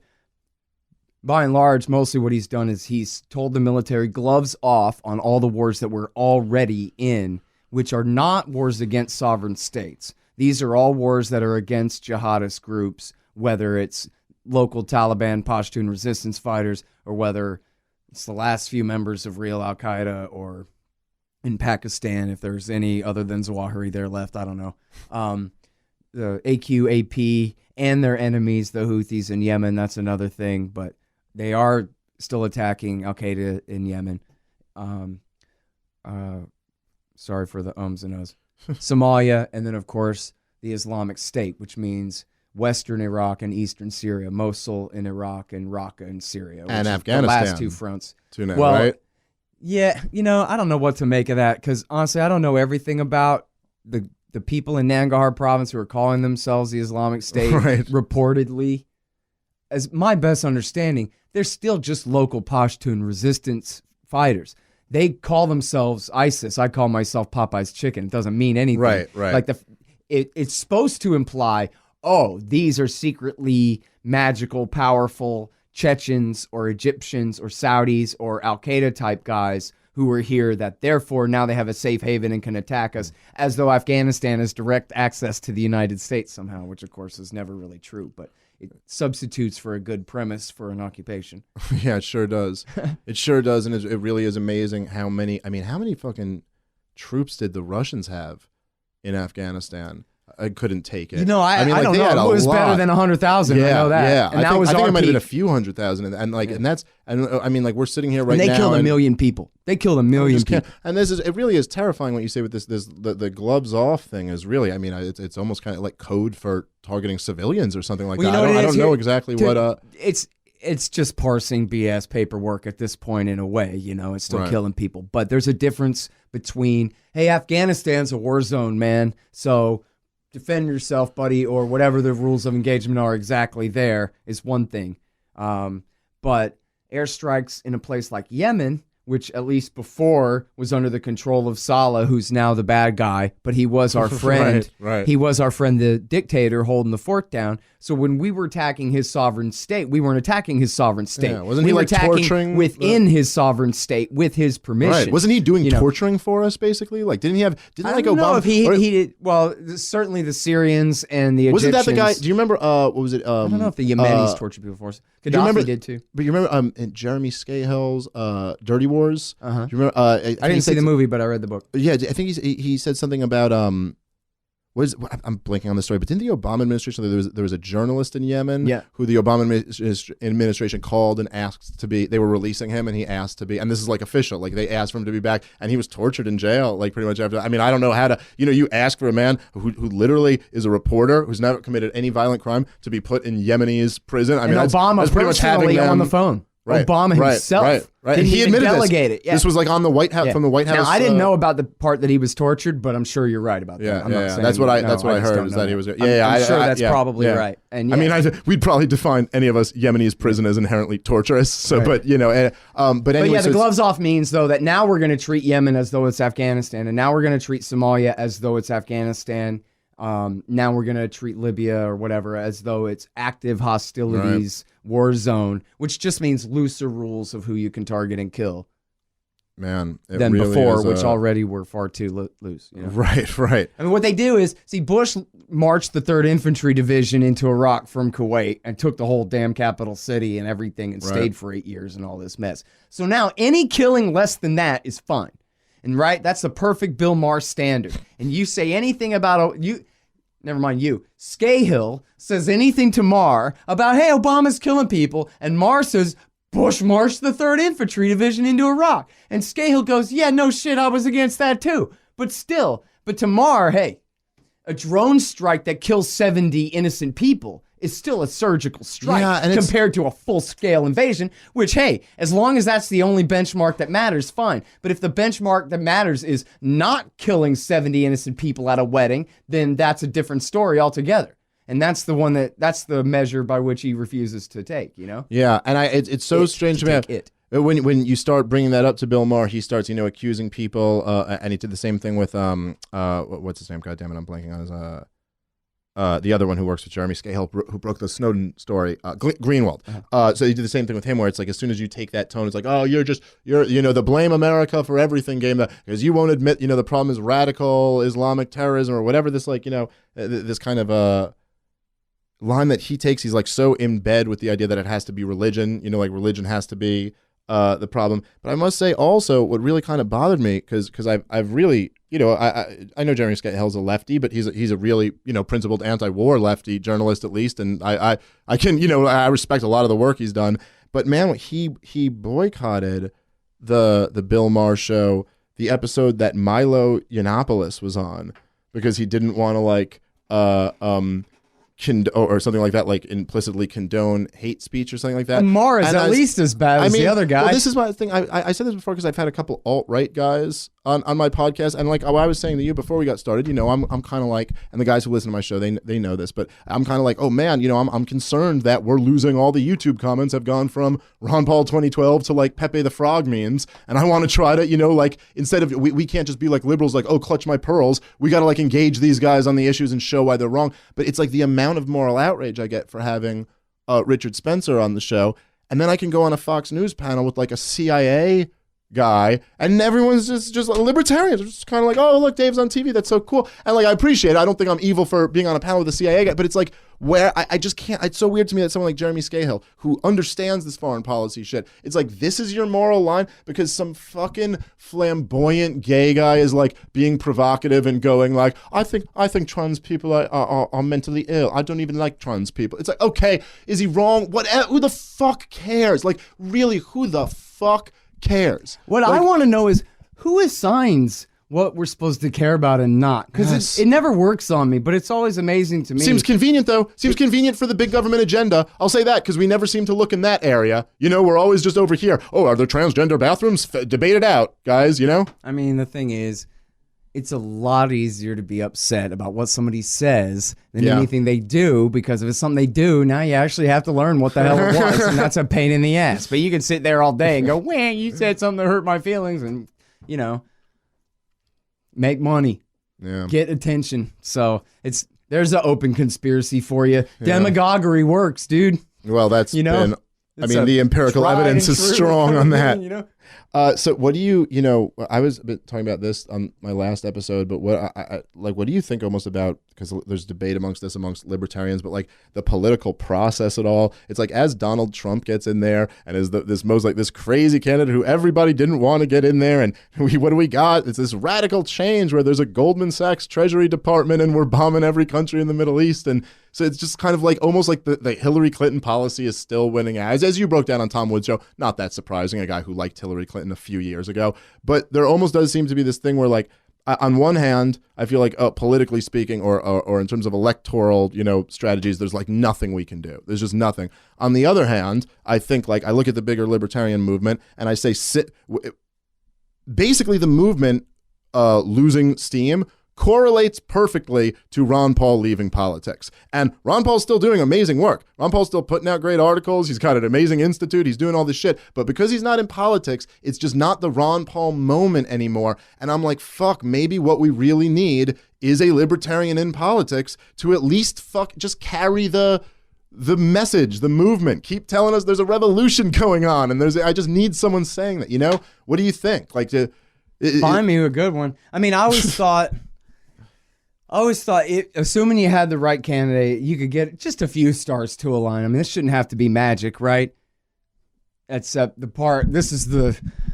by and large, mostly what he's done is he's told the military gloves off on all the wars that we're already in, which are not wars against sovereign states. These are all wars that are against jihadist groups, whether it's local Taliban Pashtun resistance fighters or whether it's the last few members of real Al-Qaeda or in Pakistan, if there's any other than Zawahiri there left, I don't know. The AQAP and their enemies, the Houthis in Yemen, that's another thing, but they are still attacking Al-Qaeda in Yemen. Sorry for the ums and uhs. Somalia, and then, of course, the Islamic State, which means Western Iraq and Eastern Syria, Mosul in Iraq and Raqqa in Syria. And Afghanistan. The last two fronts. Now, well, right? Yeah, I don't know what to make of that because, honestly, I don't know everything about the people in Nangarhar province who are calling themselves the Islamic State, right. reportedly. As my best understanding, they're still just local Pashtun resistance fighters. They call themselves ISIS. I call myself Popeye's chicken. It doesn't mean anything. Right. Like it's supposed to imply, these are secretly magical, powerful Chechens or Egyptians or Saudis or Al-Qaeda type guys who are here that therefore now they have a safe haven and can attack us, as though Afghanistan has direct access to the United States somehow, which of course is never really true, but it substitutes for a good premise for an occupation. Yeah, it sure does. It sure does, and it really is amazing how many fucking troops did the Russians have in Afghanistan? I couldn't take it. I don't they had know. It was better than 100,000. Yeah, I know that. Yeah, And I think it might have been a peak. few 100,000, and we're sitting here right And they now. killed a million people. They killed a million people. And it really is terrifying what you say with this. The gloves off thing is really. It's almost kind of like code for targeting civilians or something like that. I don't know exactly what. It's just parsing BS paperwork at this point in a way. It's still Right. killing people, but there's a difference between Afghanistan's a war zone, man. So defend yourself, buddy, or whatever the rules of engagement are exactly there is one thing. But airstrikes in a place like Yemen, which at least before was under the control of Saleh, who's now the bad guy, but he was our friend. Right. He was our friend, the dictator holding the fort down. So when we were attacking his sovereign state, we weren't attacking his sovereign state. Yeah, wasn't we he were like attacking torturing within his sovereign state with his permission. Right. Wasn't he doing torturing for us basically? Like, didn't he have? Didn't I like don't know Obama? if he did. Well, certainly the Syrians and the Wasn't Egyptians. that the guy? Do you remember? What was it? I don't know if the Yemenis tortured people for us. you remember- Gaddafi did too. But you remember in Jeremy Scahill's Dirty Wars? Uh-huh. Do you remember? I didn't see the movie, but I read the book. Yeah, I think he said something about I'm blanking on the story, but didn't the Obama administration, there was a journalist in Yemen who the Obama administration called and asked to be, they were releasing him and he asked to be, and this is like official, like they asked for him to be back and he was tortured in jail, like pretty much after. I don't know how to, you ask for a man who literally is a reporter who's never committed any violent crime to be put in Yemenese prison. And Obama that's pretty much having personally them on the phone. Obama himself right. didn't He even admitted delegate it. Yeah. This was like on the White House from the White House. Now, I didn't know about the part that he was tortured, but I'm sure you're right about that. Yeah, I'm not saying That's what I just heard is know that he was. I'm I sure that's probably right. And I mean, we'd probably define any of us Yemenis prison as inherently torturous. So, but anyway, the gloves off means though that now we're going to treat Yemen as though it's Afghanistan, and now we're going to treat Somalia as though it's Afghanistan. Now we're going to treat Libya or whatever as though it's active hostilities, war zone, which just means looser rules of who you can target and kill. Man, than really before, which already were far too loose. You know? Right. I mean, what they do is, Bush marched the 3rd Infantry Division into Iraq from Kuwait and took the whole damn capital city and everything and stayed for 8 years and all this mess. So now any killing less than that is fine. And that's the perfect Bill Maher standard. And you say anything about Scahill says anything to Maher about, hey, Obama's killing people, and Maher says Bush marched the 3rd Infantry Division into Iraq. And Scahill goes, yeah, no shit, I was against that too. But to Maher, hey, a drone strike that kills 70 innocent people is still a surgical strike compared to a full-scale invasion, which, hey, as long as that's the only benchmark that matters, fine. But if the benchmark that matters is not killing 70 innocent people at a wedding, then that's a different story altogether. And that's the measure by which he refuses to take, you know? Yeah, and it's so strange to me. When you start bringing that up to Bill Maher, he starts, accusing people, and he did the same thing with, what's his name? God damn it, I'm blanking on his, the other one who works with Jeremy Scahill, who broke the Snowden story, Greenwald. So he did the same thing with him, where it's like, as soon as you take that tone, it's like, oh, you're the blame America for everything game, because you won't admit, the problem is radical Islamic terrorism or whatever. This this kind of line that he takes, he's like so in bed with the idea that it has to be religion, religion has to be the problem. But I must say also what really kind of bothered me, because I've really, I know Jeremy Scahill's a lefty, but he's a really, principled anti-war lefty journalist at least, and I can, I respect a lot of the work he's done. But man, he boycotted the Bill Maher show, the episode that Milo Yiannopoulos was on, because he didn't want to or something like that, like implicitly condone hate speech or something like that. And Maher is at least as bad as the other guy. Well, this is my thing. I said this before because I've had a couple alt-right guys on my podcast, and like I was saying to you before we got started, I'm kind of like, and the guys who listen to my show, they know this, but I'm kind of like, oh man, I'm concerned that we're losing all the YouTube comments have gone from Ron Paul 2012 to like Pepe the Frog memes, and I want to try to, like, instead of, we can't just be like liberals, like, oh, clutch my pearls, we got to like engage these guys on the issues and show why they're wrong. But it's like the amount of moral outrage I get for having Richard Spencer on the show, and then I can go on a Fox News panel with like a CIA guy, and everyone's just libertarians are just kind of like, oh, look, Dave's on TV, that's so cool. And like, I appreciate it, I don't think I'm evil for being on a panel with a CIA guy, but it's like, where I just can't, it's so weird to me that someone like Jeremy Scahill, who understands this foreign policy shit, it's like, this is your moral line, because some fucking flamboyant gay guy is like being provocative and going like, I think trans people are mentally ill, I don't even like trans people. It's like, okay, is he wrong? Who the fuck cares? Like, really, who the fuck cares? What I want to know is, who assigns what we're supposed to care about and not? Because it never works on me, but it's always amazing to me. Seems convenient, though. Seems convenient for the big government agenda. I'll say that, because we never seem to look in that area. We're always just over here. Oh, are there transgender bathrooms? Debate it out, guys, I mean, the thing is, it's a lot easier to be upset about what somebody says than anything they do, because if it's something they do, now you actually have to learn what the hell it was, and that's a pain in the ass. But you can sit there all day and go, well, you said something that hurt my feelings, and, make money, get attention. So there's an open conspiracy for you. Demagoguery works, dude. Well, that's been, the empirical evidence is strong on that. So what do you, I was talking about this on my last episode, but what do you think almost about, because there's debate amongst libertarians, but like the political process at all? It's like, as Donald Trump gets in there and is this crazy candidate who everybody didn't want to get in there, and what do we got? It's this radical change where there's a Goldman Sachs Treasury Department and we're bombing every country in the Middle East. And so it's just kind of like almost like the Hillary Clinton policy is still winning as you broke down on Tom Woods' show. Not that surprising, a guy who liked Hillary Clinton a few years ago. But there almost does seem to be this thing where like, on one hand, I feel like politically speaking, or in terms of electoral, strategies, there's like nothing we can do. There's just nothing. On the other hand, I think like I look at the bigger libertarian movement and I say, basically the movement losing steam correlates perfectly to Ron Paul leaving politics. And Ron Paul's still doing amazing work. Ron Paul's still putting out great articles. He's got an amazing institute. He's doing all this shit. But because he's not in politics, it's just not the Ron Paul moment anymore. And I'm like, fuck, maybe what we really need is a libertarian in politics to at least just carry the message, the movement. Keep telling us there's a revolution going on. And I just need someone saying that, What do you think? Find me a good one. I mean, I always thought, assuming you had the right candidate, you could get just a few stars to align. I mean, this shouldn't have to be magic, right? Except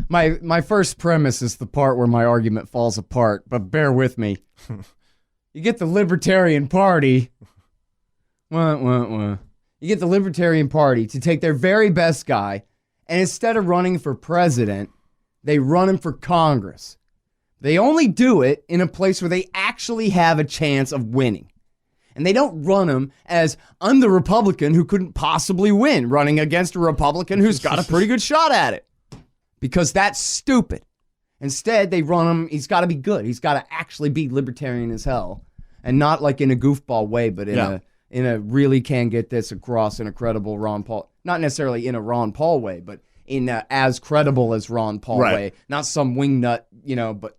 my first premise is the part where my argument falls apart, but bear with me. You get the Libertarian Party. You get the Libertarian Party to take their very best guy, and instead of running for president, they run him for Congress. They only do it in a place where they actually have a chance of winning. And they don't run him as, I'm the Republican who couldn't possibly win, running against a Republican who's got a pretty good shot at it. Because that's stupid. Instead, they run him, he's got to be good. He's got to actually be libertarian as hell. And not like in a goofball way, but in a really can get this across in a credible Ron Paul. Not necessarily in a Ron Paul way, but in as credible as Ron Paul way. Not some wingnut, but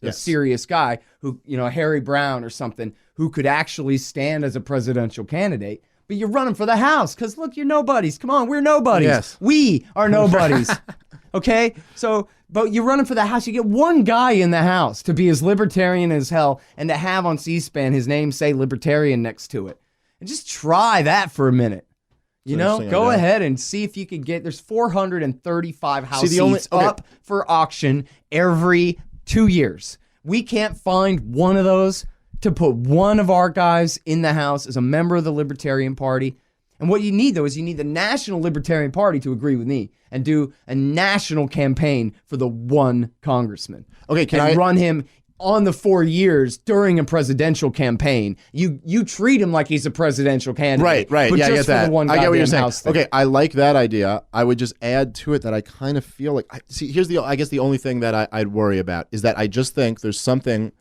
a serious guy who, Harry Brown or something, who could actually stand as a presidential candidate. But you're running for the House because, look, you're nobodies. Come on, we're nobodies. Yes. We are nobodies. Okay? So, but you're running for the House. You get one guy in the House to be as libertarian as hell and to have on C-SPAN his name say Libertarian next to it. And just try that for a minute. Go ahead and see if you can get, there's 435 House seats up for auction every 2 years. We can't find one of those to put one of our guys in the House as a member of the Libertarian Party. And what you need, though, is you need the National Libertarian Party to agree with me and do a national campaign for the one congressman. Okay, can I run him on the 4 years during a presidential campaign? You treat him like he's a presidential candidate. Right. But Yeah, just I get that. For the one I get what you're saying. House thing. Okay, I like that idea. I would just add to it that I kind of feel like, here's the only thing that I'd worry about is that I just think there's something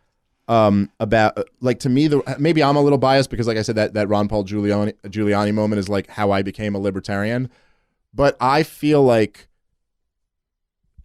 about, like, to me, maybe I'm a little biased because, like I said, that Ron Paul Giuliani moment is like how I became a libertarian. But I feel like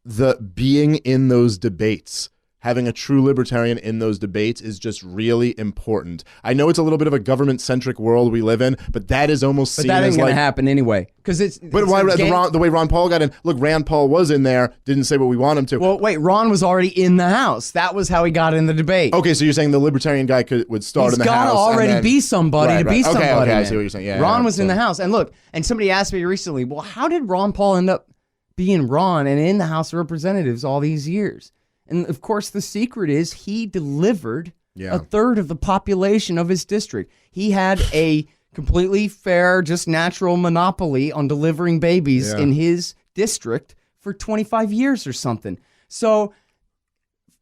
the being in those debates, having a true libertarian in those debates is just really important. I know it's a little bit of a government-centric world we live in, but that is almost seen as like... But that ain't going to happen anyway. But why the way Ron Paul got in... Look, Rand Paul was in there, didn't say what we want him to. Well, wait, Ron was already in the House. That was how he got in the debate. Okay, so you're saying the libertarian guy would start in the House. He's got to already be somebody to be somebody. Okay, I see what you're saying. Yeah, Ron was in the House. And look, and somebody asked me recently, well, how did Ron Paul end up being Ron and in the House of Representatives all these years? And, of course, the secret is he delivered a third of the population of his district. He had a completely fair, just natural monopoly on delivering babies in his district for 25 years or something. So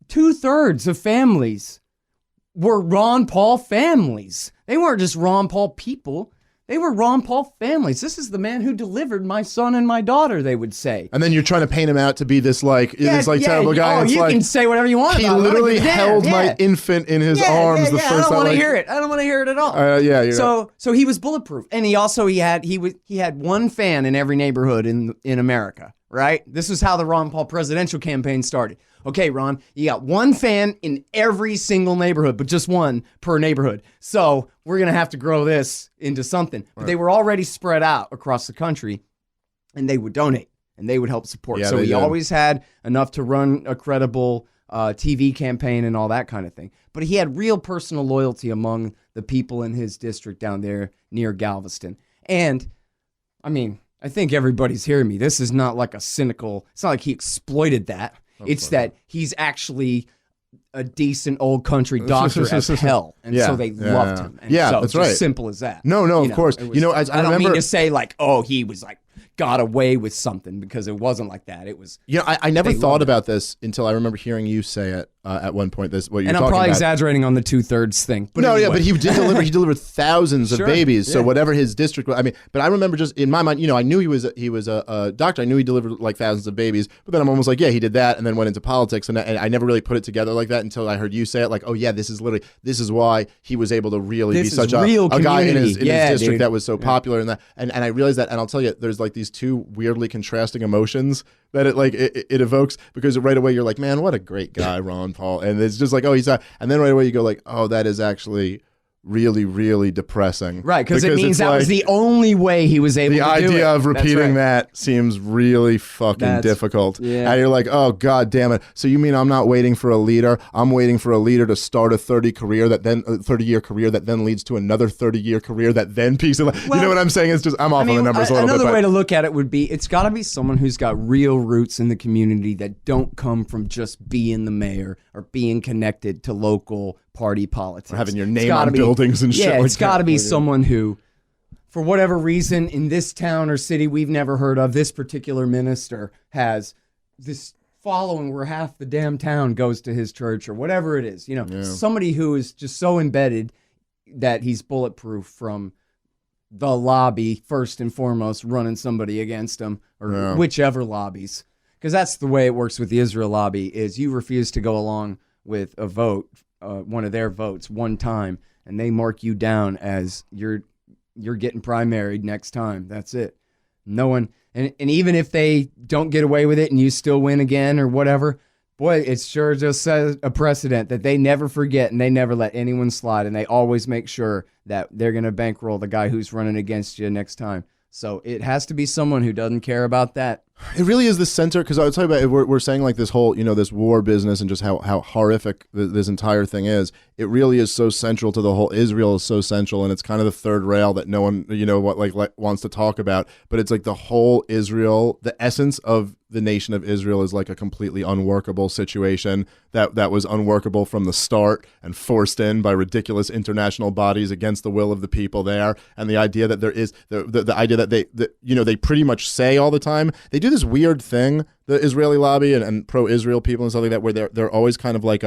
2/3 of families were Ron Paul families. They weren't just Ron Paul people. They were Ron Paul families. This is the man who delivered my son and my daughter, they would say. And then you're trying to paint him out to be this terrible guy. Oh, you can say whatever you want. He literally held my infant in his arms the first time. I don't want to hear it. I don't want to hear it at all. So he was bulletproof, and he had one fan in every neighborhood in America. Right? This is how the Ron Paul presidential campaign started. Okay, Ron, you got one fan in every single neighborhood, but just one per neighborhood. So we're going to have to grow this into something. But they were already spread out across the country, and they would donate, and they would help support. Yeah, so he always had enough to run a credible TV campaign and all that kind of thing. But he had real personal loyalty among the people in his district down there near Galveston. And, I mean... I think everybody's hearing me. This is not like it's not like he exploited that. It's that he's actually a decent old country doctor as hell. And so they loved him. And so that's right. It's simple as that. No, of course. I don't mean to say like, oh, he was like, got away with something, because it wasn't like that. It was... I never thought about this until I remember hearing you say it. at one point. This what you're and I'm talking probably about. exaggerating on the 2/3 thing. But No, anyway. yeah, but he did deliver. He delivered thousands of Sure, babies. So yeah. whatever his district, I mean, but I remember just in my mind, you know, I knew he was a doctor. I knew he delivered like thousands of babies. But then I'm almost like, yeah, he did that, and then went into politics, and I never really put it together like that until I heard you say it. Like, oh yeah, this is why he was able to really be such a guy in his district dude. that was so popular, and that, and I realized that, and I'll tell you, there's like these two weirdly contrasting emotions that it evokes, because right away you're like, man, what a great guy, Ron Paul, and it's just like, oh, he's not, and then right away you go like, oh, that is actually really, really depressing. Right, because it means that like, was the only way he was able to do it. The idea of repeating that seems really fucking difficult. Yeah. And you're like, oh, God damn it. So you mean I'm not waiting for a leader? I'm waiting for a leader to start a 30-year career that then leads to another 30-year career that then peaks. You know what I'm saying? It's just, I'm off on the numbers a little bit. Another way to look at it would be, it's got to be someone who's got real roots in the community that don't come from just being the mayor or being connected to local party politics. Or having your name on buildings and shit. Yeah, it's got to be someone who, for whatever reason, in this town or city we've never heard of, this particular minister has this following where half the damn town goes to his church or whatever it is. You know, somebody who is just so embedded that he's bulletproof from the lobby, first and foremost, running somebody against him, or whichever lobbies. Because that's the way it works with the Israel lobby, is you refuse to go along with a vote, one of their votes one time, and they mark you down as you're getting primaried next time. That's it. No one, and even if they don't get away with it and you still win again or whatever, boy, it sure just says a precedent that they never forget and they never let anyone slide, and they always make sure that they're going to bankroll the guy who's running against you next time. So it has to be someone who doesn't care about that. It really is the center, because I'll tell you about it, we're saying like this whole, you know, this war business and just how horrific this entire thing is. It really is so central to the whole. Israel is so central, and it's kind of the third rail that no one, you know, wants to talk about. But it's like the whole Israel, the essence of the nation of Israel is like a completely unworkable situation that was unworkable from the start and forced in by ridiculous international bodies against the will of the people there. And the idea that there is the idea that they pretty much say all the time, they do this weird thing, the Israeli lobby and pro-Israel people and stuff like that, where they're always kind of like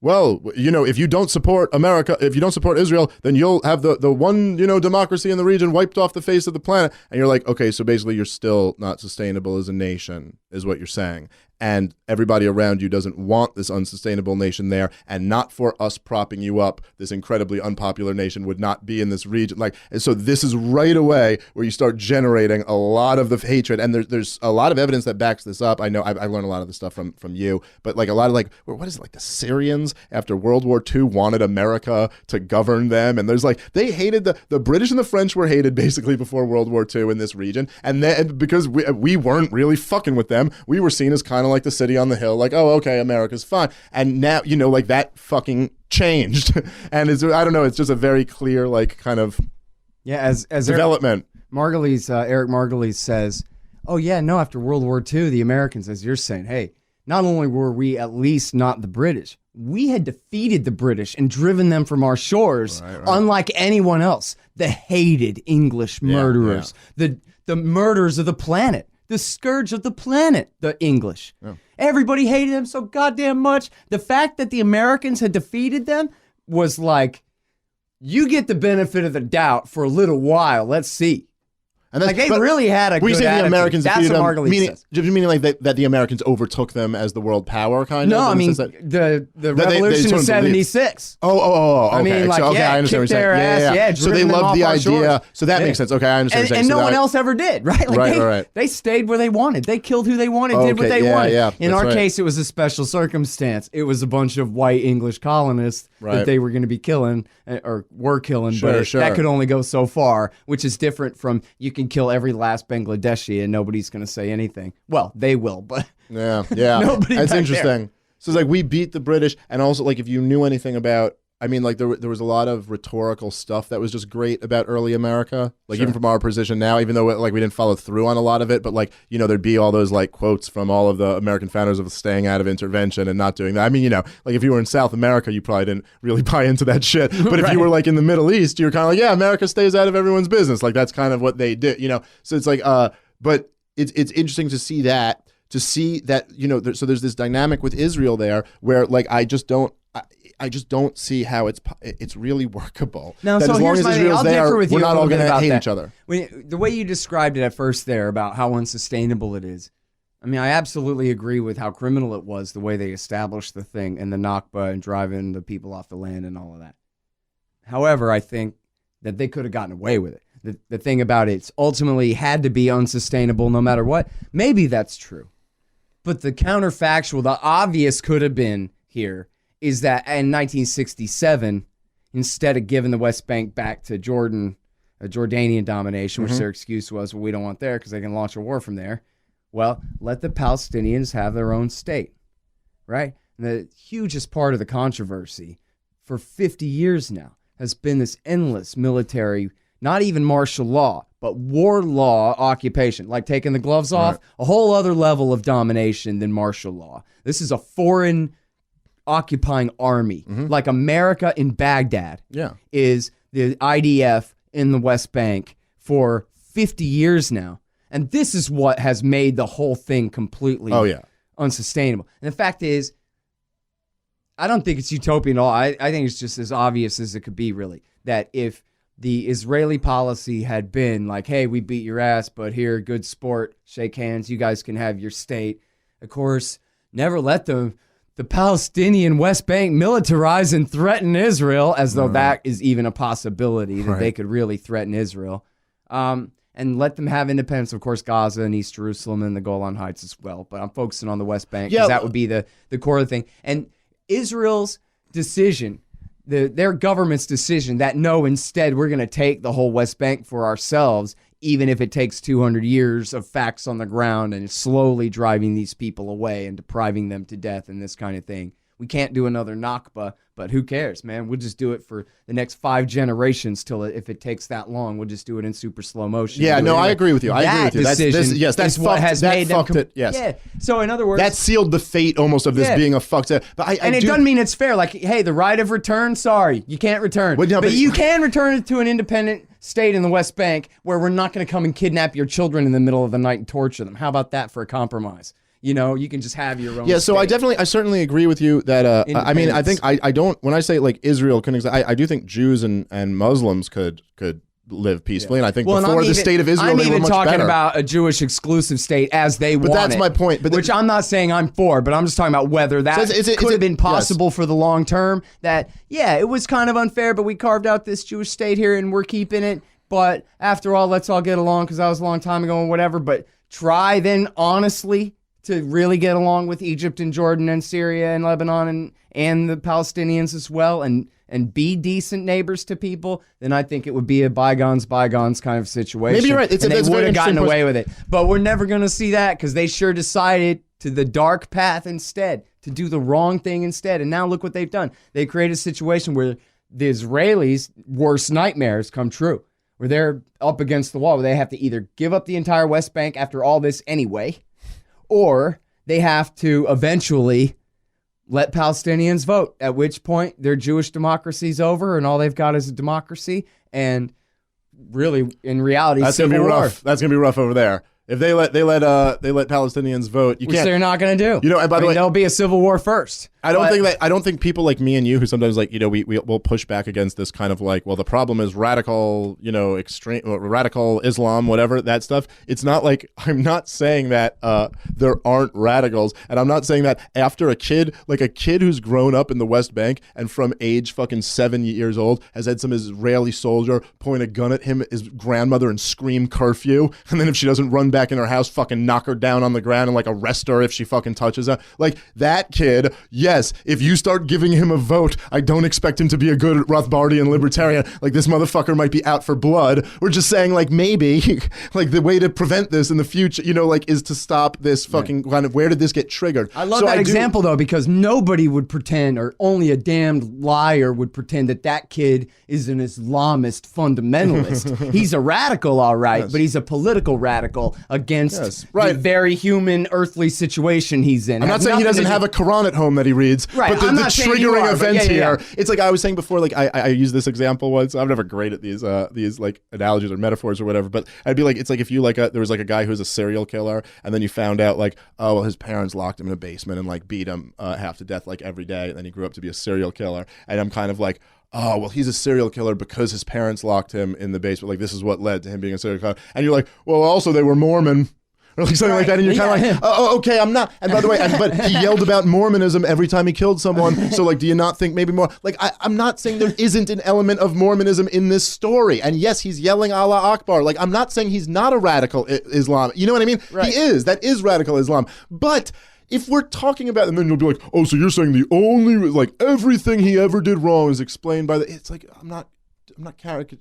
well, you know, if you don't support America, if you don't support Israel, then you'll have the one, you know, democracy in the region wiped off the face of the planet. And you're like, okay, so basically you're still not sustainable as a nation, is what you're saying. And everybody around you doesn't want this unsustainable nation there, and not for us propping you up, this incredibly unpopular nation would not be in this region. Like, and so this is right away where you start generating a lot of the hatred, and there's a lot of evidence that backs this up. I know I learned a lot of this stuff from you, but like a lot of like, what is it, like the Syrians after World War II wanted America to govern them, and there's like, they hated the British and the French were hated basically before World War II in this region, and then because we weren't really fucking with them, we were seen as kind of like the city on the hill, like, oh, okay, America's fine. And now, you know, like that fucking changed. And it's, I don't know, it's just a very clear, like, kind of as development. Eric Margulies says, oh yeah, no, after World War II, the Americans, as you're saying, hey, not only were we at least not the British, we had defeated the British and driven them from our shores, right. Unlike anyone else. The hated English murderers, the murderers of the planet. The scourge of the planet, the English. Yeah. Everybody hated them so goddamn much. The fact that the Americans had defeated them was like, you get the benefit of the doubt for a little while. Let's see. And like they really had a good attitude. The Americans that's what Margulies says. Meaning like that the Americans overtook them as the world power, kind of? No, I mean, the revolution of 76. Oh, okay. I mean, like, so, okay, I understand what you're saying. Yeah. So they loved the idea. So that makes sense. Okay, I understand what you're saying. And no one else ever did, right? Like they stayed where they wanted. They killed who they wanted, did what they wanted. Yeah, in our case, it was a special circumstance. It was a bunch of white English colonists that they were going to be killing, or were killing, but that could only go so far, which is different from you can kill every last Bangladeshi and nobody's going to say anything. Well, they will, but yeah. That's interesting. There. So it's like we beat the British, and also like if you knew anything about, I mean, like there was a lot of rhetorical stuff that was just great about early America, like even from our position now, even though like we didn't follow through on a lot of it, but like, you know, there'd be all those like quotes from all of the American founders of staying out of intervention and not doing that. I mean, you know, like if you were in South America, you probably didn't really buy into that shit. But if you were like in the Middle East, you're kind of like, yeah, America stays out of everyone's business. Like that's kind of what they did, you know? So it's like, but it's interesting to see that to see that, so there's this dynamic with Israel there where like I just don't see how it's really workable. Now, that so as long here's as my thing. Israel's I'll there, differ with you we're not a all little bit going to about hate that. each other. The way you described it at first there about how unsustainable it is, I mean, I absolutely agree with how criminal it was, the way they established the thing and the Nakba and driving the people off the land and all of that. However, I think that they could have gotten away with it. The thing about it's ultimately had to be unsustainable no matter what. Maybe that's true. But the counterfactual, the obvious could have been here is that in 1967, instead of giving the West Bank back to Jordan, a Jordanian domination, which their excuse was, well, we don't want there because they can launch a war from there. Well, let the Palestinians have their own state, right? And the hugest part of the controversy for 50 years now has been this endless military, not even martial law, but war law occupation, like taking the gloves off, a whole other level of domination than martial law. This is a foreign occupying army, like America in Baghdad is the IDF in the West Bank for 50 years now. And this is what has made the whole thing completely unsustainable. And the fact is, I don't think it's utopian at all. I think it's just as obvious as it could be, really, that if the Israeli policy had been like, hey, we beat your ass, but here, good sport, shake hands, you guys can have your state. Of course, never let the Palestinian West Bank militarize and threaten Israel, as though that is even a possibility that they could really threaten Israel. And let them have independence, of course, Gaza and East Jerusalem and the Golan Heights as well. But I'm focusing on the West Bank because that would be the core of the thing. And Israel's decision, their government's decision that no, instead we're going to take the whole West Bank for ourselves, even if it takes 200 years of facts on the ground and slowly driving these people away and depriving them to death and this kind of thing. We can't do another Nakba, but who cares, man? We'll just do it for the next 5 generations if it takes that long. We'll just do it in super slow motion. Yeah, no, I agree with you. I agree with you. That's what has made them it. Yes. Yeah. So in other words, that sealed the fate almost of this being a fucked up. But it doesn't mean it's fair. Like, hey, the right of return. Sorry, you can't return. But you can return it to an independent state in the West Bank where we're not going to come and kidnap your children in the middle of the night and torture them. How about that for a compromise? You know, you can just have your own. Yeah, so state. I certainly agree with you that. I mean, I think I don't. When I say like Israel can exist, I do think Jews and Muslims could live peacefully, and I think before the state of Israel, they were much better. I'm even talking about a Jewish exclusive state as they want it. But that's my point. Which I'm not saying I'm for, but I'm just talking about whether that could have been possible for the long term. That it was kind of unfair, but we carved out this Jewish state here, and we're keeping it. But after all, let's all get along because that was a long time ago and whatever. But try then honestly to really get along with Egypt and Jordan and Syria and Lebanon and the Palestinians as well and be decent neighbors to people, then I think it would be a bygones kind of situation. Maybe you're right. They would have gotten away with it. But we're never going to see that because they sure decided to the dark path instead, to do the wrong thing instead. And now look what they've done. They created a situation where the Israelis' worst nightmares come true, where they're up against the wall, where they have to either give up the entire West Bank after all this anyway, or they have to eventually let Palestinians vote, at which point their Jewish democracy's over and all they've got is a democracy. And really, in reality, that's gonna be rough. That's gonna be rough over there. If they let Palestinians vote, which they're not going to do. You know, and by the way, there'll be a civil war first. I don't think people like me and you who sometimes like, we'll push back against this kind of like, well, the problem is radical, extreme, radical Islam, whatever, that stuff. It's not like, I'm not saying that there aren't radicals, and I'm not saying that after a kid who's grown up in the West Bank and from age fucking 7 years old has had some Israeli soldier point a gun at his grandmother and scream curfew, and then if she doesn't run back in her house, fucking knock her down on the ground and like arrest her if she fucking touches her. Like that kid, yes, if you start giving him a vote, I don't expect him to be a good Rothbardian libertarian. Like this motherfucker might be out for blood. We're just saying like maybe like the way to prevent this in the future, is to stop this fucking kind of, where did this get triggered? I love that example though, because nobody would pretend, or only a damned liar would pretend that kid is an Islamist fundamentalist. He's a radical, all right, but he's a political radical, against the very human, earthly situation he's in. I'm not saying he doesn't have a Quran at home that he reads, right. but the triggering event here, it's like I was saying before, like I used this example once. I'm never great at these like analogies or metaphors or whatever, but I'd be like, it's like if you there was like a guy who was a serial killer, and then you found out like, oh, well, his parents locked him in a basement and like beat him half to death like every day, and then he grew up to be a serial killer, and I'm kind of like, oh, well, he's a serial killer because his parents locked him in the basement. Like, this is what led to him being a serial killer. And you're like, well, also they were Mormon. Or like something like that. And you're kind of like, oh, okay, I'm not. And by the way, but he yelled about Mormonism every time he killed someone. So, like, do you not think maybe more? Like, I'm not saying there isn't an element of Mormonism in this story. And yes, he's yelling Allah Akbar. Like, I'm not saying he's not a radical Islam. You know what I mean? Right. He is. That is radical Islam. But if we're talking about, and then you'll be like, oh, so you're saying the only, like, everything he ever did wrong is explained by the, it's like,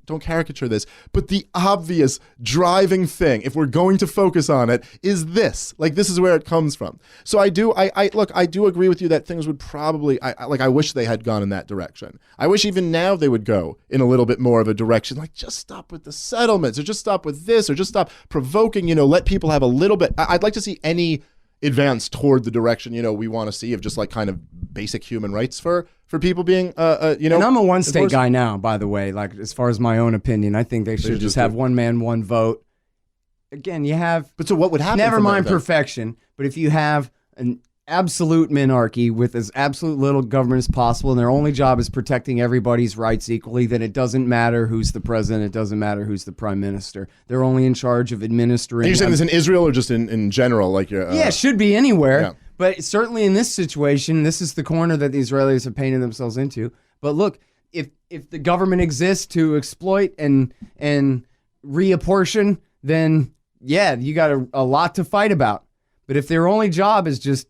don't caricature this, but the obvious driving thing, if we're going to focus on it, is this. Like, this is where it comes from. So I do agree with you that things would probably, I wish they had gone in that direction. I wish even now they would go in a little bit more of a direction, like just stop with the settlements, or just stop with this, or just stop provoking, let people have a little bit. I'd like to see any advance toward the direction we want to see of just like kind of basic human rights for people being And I'm a one state guy now, by the way. Like, as far as my own opinion, I think they should just have one man, one vote. Again, you have, but so what would happen? Never mind perfection, but if you have an absolute monarchy with as absolute little government as possible, and their only job is protecting everybody's rights equally, then it doesn't matter who's the president. It doesn't matter who's the prime minister. They're only in charge of administering. And you're saying this in Israel or just in general? Like, it should be anywhere. Yeah. But certainly in this situation, this is the corner that the Israelis have painted themselves into. But look, if the government exists to exploit and reapportion, then yeah, you got a lot to fight about. But if their only job is just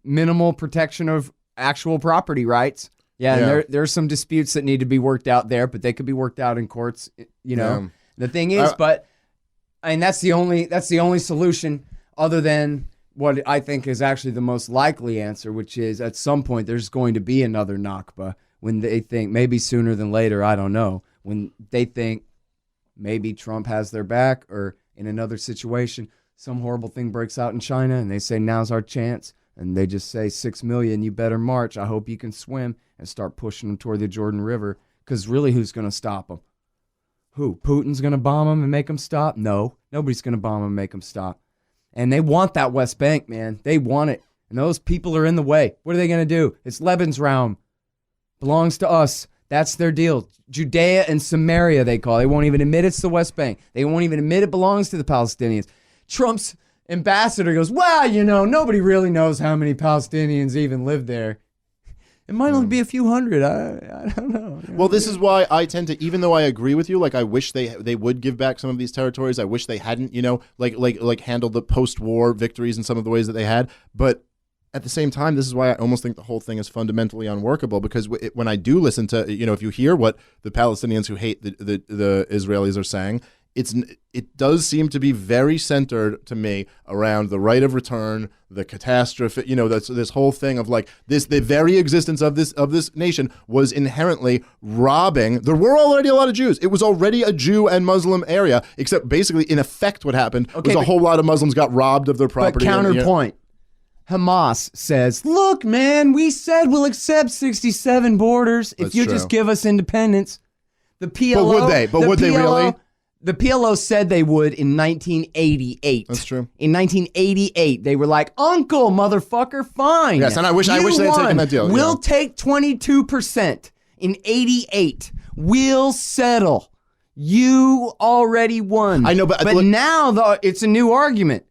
minimal protection of actual property rights. Yeah, and there's some disputes that need to be worked out there, but they could be worked out in courts. The thing is, that's the only solution, other than what I think is actually the most likely answer, which is at some point there's going to be another Nakba when they think, maybe sooner than later, I don't know, when they think maybe Trump has their back, or in another situation, some horrible thing breaks out in China and they say, now's our chance. And they just say, 6 million, you better march. I hope you can swim, and start pushing them toward the Jordan River. Because really, who's going to stop them? Who? Putin's going to bomb them and make them stop? No, nobody's going to bomb them and make them stop. And they want that West Bank, man. They want it. And those people are in the way. What are they going to do? It's Lebensraum. Belongs to us. That's their deal. Judea and Samaria, they call it. They won't even admit it's the West Bank. They won't even admit it belongs to the Palestinians. Trump's ambassador goes, well, nobody really knows how many Palestinians even live there. It might only be a few hundred. I don't know. Well, this is why I tend to, even though I agree with you, like I wish they would give back some of these territories. I wish they hadn't, like handled the post-war victories in some of the ways that they had. But at the same time, this is why I almost think the whole thing is fundamentally unworkable, because when I do listen to, if you hear what the Palestinians who hate the Israelis are saying, it does seem to be very centered to me around the right of return, the catastrophe, that's this whole thing of like this, the very existence of this nation was inherently robbing. There were already a lot of Jews. It was already a Jew and Muslim area, except basically in effect what happened was a whole lot of Muslims got robbed of their property. But counterpoint. Hamas says, look, man, we said we'll accept 67 borders if you just give us independence. The PLO. But would they really? The PLO said they would in 1988. That's true. In 1988, they were like, "Uncle, motherfucker, fine." Yes, and I wish they had taken that deal. We'll take 22% in 88. We'll settle. You already won. I know, but now it's a new argument.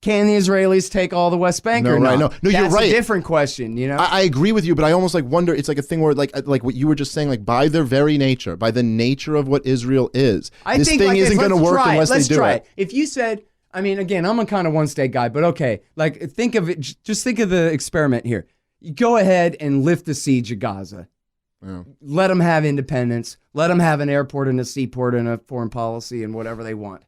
Can the Israelis take all the West Bank or not? No, you're right. That's a different question, I agree with you, but I almost wonder, it's like a thing where like what you were just saying, like by their very nature, by the nature of what Israel is, this thing isn't going to work unless they do it. If you said, again, I'm a kind of one state guy, but okay, like think of it, just think of the experiment here. You go ahead and lift the siege of Gaza. Yeah. Let them have independence. Let them have an airport and a seaport and a foreign policy and whatever they want.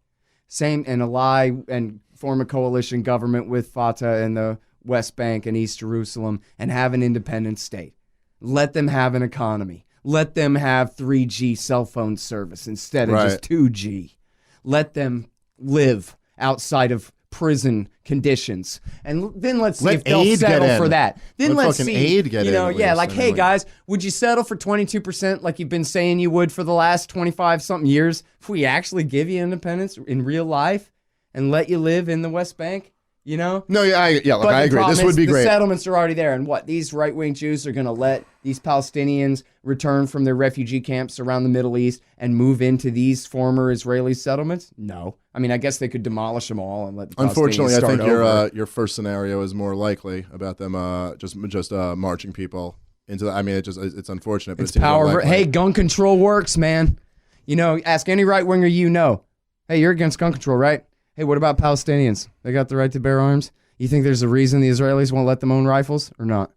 Same, and ally and form a coalition government with Fatah in the West Bank and East Jerusalem and have an independent state. Let them have an economy. Let them have 3G cell phone service instead of just 2G. Let them live outside of prison conditions, and then let's see Let if they'll aid get settle in. for that. Then Let let's fucking see, aid get you know, in at yeah, least, like, I hey mean, guys, would you settle for 22% like you've been saying you would for the last 25 something years if we actually give you independence in real life and let you live in the West Bank? You know? No, yeah, look, But I the agree. problem This would is be the great. settlements are already there, and what, these right-wing Jews are going to let these Palestinians return from their refugee camps around the Middle East and move into these former Israeli settlements? No. I mean, I guess they could demolish them all and let the Unfortunately, Palestinians I start think over. your first scenario is more likely about them just marching people into the. I mean, it's unfortunate, but It's it seems more power. likely. Hey, gun control works, man. You know, ask any right-winger you know. Hey, you're against gun control, right? Hey, what about Palestinians? They got the right to bear arms? You think there's a reason the Israelis won't let them own rifles or not?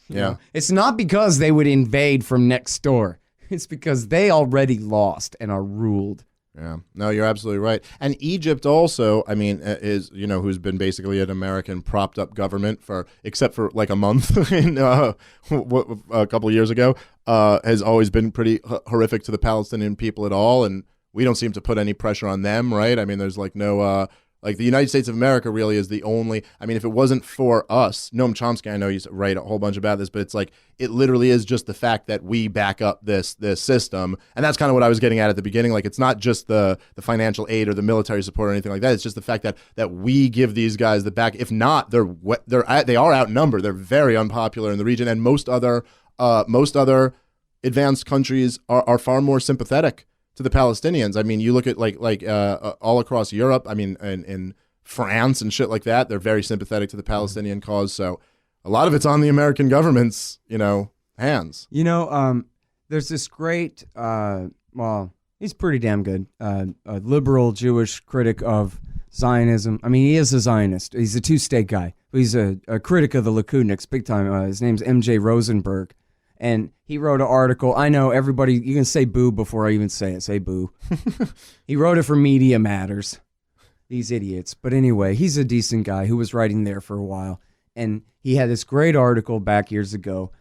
You Yeah. know? It's not because they would invade from next door. It's because they already lost and are ruled. Yeah, no, you're absolutely right. And Egypt also, I mean, is, you know, who's been basically an American propped up government except for like a month in, a couple of years ago, has always been pretty horrific to the Palestinian people at all. And we don't seem to put any pressure on them, right? I mean, there's like no, like the United States of America really is the only, I mean, if it wasn't for us, Noam Chomsky, I know he's right a whole bunch about this, but it's like, it literally is just the fact that we back up this system. And that's kind of what I was getting at the beginning. Like, it's not just the financial aid or the military support or anything like that. It's just the fact that we give these guys the back. If not, they are outnumbered. They're very unpopular in the region. And most other advanced countries are far more sympathetic to the Palestinians. I mean, you look at like all across Europe. I mean, in France and shit like that, they're very sympathetic to the Palestinian cause. So a lot of it's on the American government's, you know, hands. You know, there's this great, well, he's pretty damn good, a liberal Jewish critic of Zionism. I mean, he is a Zionist. He's a two-state guy. He's a critic of the Likud big time. His name's M.J. Rosenberg. And he wrote an article. I know everybody, you can say boo before I even say it. Say boo. He wrote it for Media Matters. These idiots. But anyway, he's a decent guy who was writing there for a while. And he had this great article back years ago.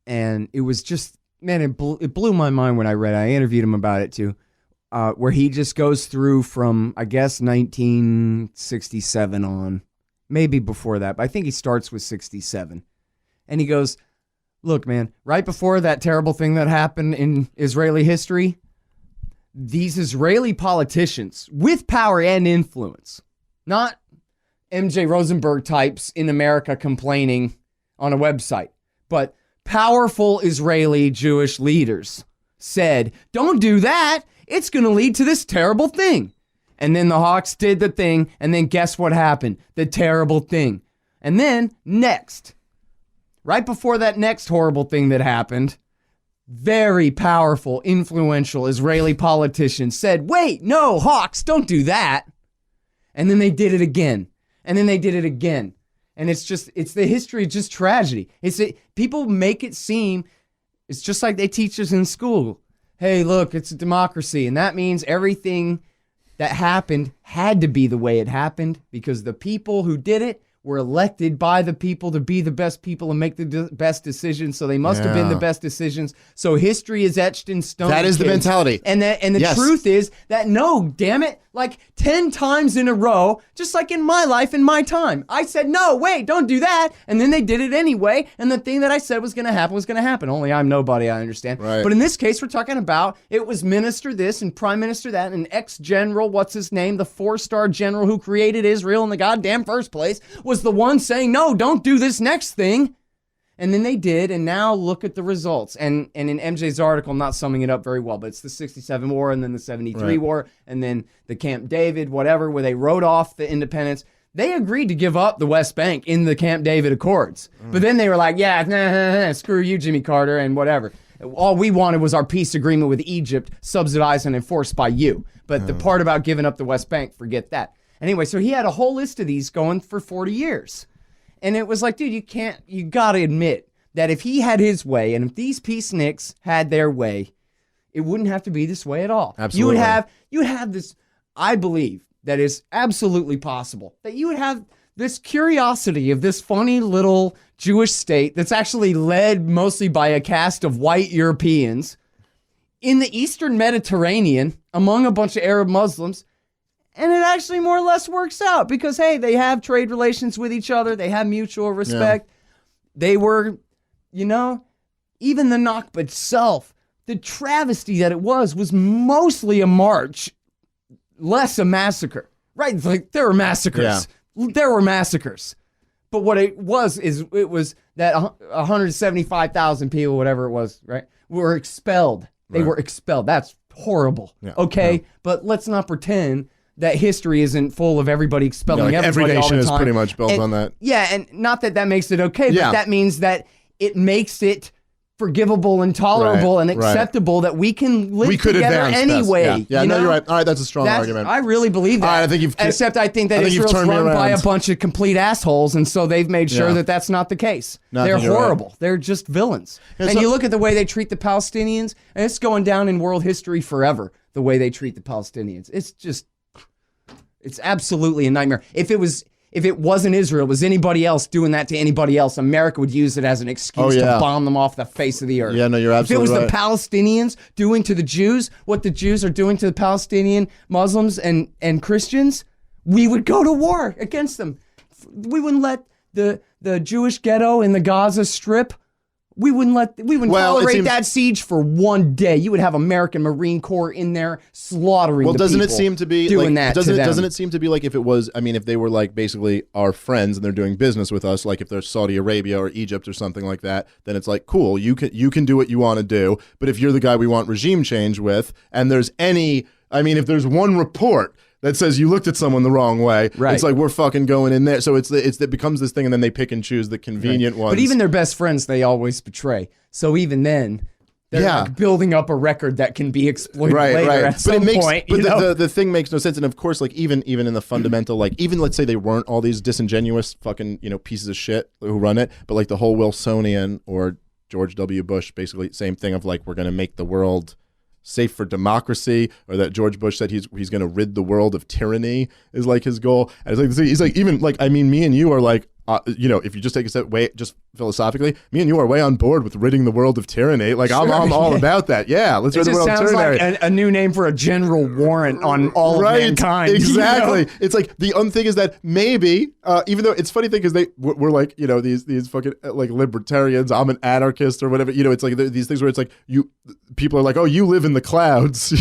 And it was just, man, it blew my mind when I read it. I interviewed him about it too. Where he just goes through from, I guess, 1967 on. Maybe before that. But I think he starts with 67. And he goes, look, man, right before that terrible thing that happened in Israeli history, these Israeli politicians with power and influence, not MJ Rosenberg types in America complaining on a website, but powerful Israeli Jewish leaders said, don't do that. It's going to lead to this terrible thing. And then the Hawks did the thing, and then guess what happened? The terrible thing. And then next, right before that next horrible thing that happened, very powerful, influential Israeli politicians said, wait, no, Hawks, don't do that. And then they did it again. And then they did it again. And it's the history of just tragedy. People make it seem, it's just like they teach us in school. Hey, look, it's a democracy. And that means everything that happened had to be the way it happened because the people who did it were elected by the people to be the best people and make the best decisions. So they must have been the best decisions. So history is etched in stone. That is the mentality. And the truth is that no, damn it, like 10 times in a row, just like in my life, in my time, I said, no, wait, don't do that. And then they did it anyway. And the thing that I said was going to happen was going to happen. Only I'm nobody, I understand. Right. But in this case, we're talking about it was minister this and prime minister that and ex-general, what's his name, the 4-star general who created Israel in the goddamn first place, was the one saying, no, don't do this next thing. And then they did, and now look at the results. And in MJ's article, I'm not summing it up very well, but it's the 67 war, and then the 73 war, and then the Camp David, whatever, where they wrote off the independence. They agreed to give up the West Bank in the Camp David Accords. But then they were like, yeah, screw you, Jimmy Carter, and whatever. All we wanted was our peace agreement with Egypt, subsidized and enforced by you. But the part about giving up the West Bank, forget that. Anyway, so he had a whole list of these going for 40 years. And it was like, dude, you got to admit that if he had his way and if these peaceniks had their way, it wouldn't have to be this way at all. Absolutely. You would have this, I believe, that is absolutely possible, that you would have this curiosity of this funny little Jewish state that's actually led mostly by a cast of white Europeans in the Eastern Mediterranean among a bunch of Arab Muslims. And it actually more or less works out because, hey, they have trade relations with each other. They have mutual respect. Yeah. They were, even the Nakba itself, the travesty that it was mostly a march, less a massacre. Right? It's like there were massacres. Yeah. There were massacres. But what it was that 175,000 people, whatever it was, right, were expelled. They were expelled. That's horrible. Yeah. Okay? Yeah. But let's not pretend that history isn't full of everybody expelling everybody all the time. Every nation is pretty much built on that. Yeah, and not that makes it okay, but that means that it makes it forgivable and tolerable and acceptable that we can live together anyway. Yeah, no, you're right. All right, that's a strong argument. I really believe that. All right, Except I think that Israel's run by a bunch of complete assholes, and so they've made sure that that's not the case. They're horrible. Right. They're just villains. And you look at the way they treat the Palestinians, and it's going down in world history forever, the way they treat the Palestinians. It's absolutely a nightmare. If it wasn't Israel, it was anybody else doing that to anybody else, America would use it as an excuse to bomb them off the face of the earth. Yeah, no, you're absolutely right. If it was the Palestinians doing to the Jews what the Jews are doing to the Palestinian Muslims and Christians, we would go to war against them. We wouldn't let the Jewish ghetto in the Gaza Strip, we wouldn't tolerate that siege for one day. You would have American Marine Corps in there slaughtering the people. Doesn't it seem to be doing that to them? Doesn't it seem to be like if it was, if they were like basically our friends and they're doing business with us, like if they're Saudi Arabia or Egypt or something like that, then it's like, cool, you can do what you want to do. But if you're the guy we want regime change with, and there's if there's one report that says you looked at someone the wrong way, it's like we're fucking going in there. So it becomes this thing, and then they pick and choose the convenient ones. But even their best friends, they always betray. So even then, they're like building up a record that can be exploited later at some point. But the thing makes no sense. And of course, like even in the fundamental, like even let's say they weren't all these disingenuous fucking pieces of shit who run it, but like the whole Wilsonian or George W. Bush, basically same thing of like we're going to make the world safe for democracy, or that George Bush said he's going to rid the world of tyranny is like his goal. And it's like he's like even like me and you are like if you just take a step way, just philosophically, me and you are way on board with ridding the world of tyranny. Like I'm all about that. Yeah, let's rid the world of tyranny. It sounds like a new name for a general warrant on all of mankind. Exactly. It's like the thing is that maybe, even though it's funny thing is we're like these fucking like libertarians. I'm an anarchist or whatever. It's like these things where it's like people are like, oh, you live in the clouds,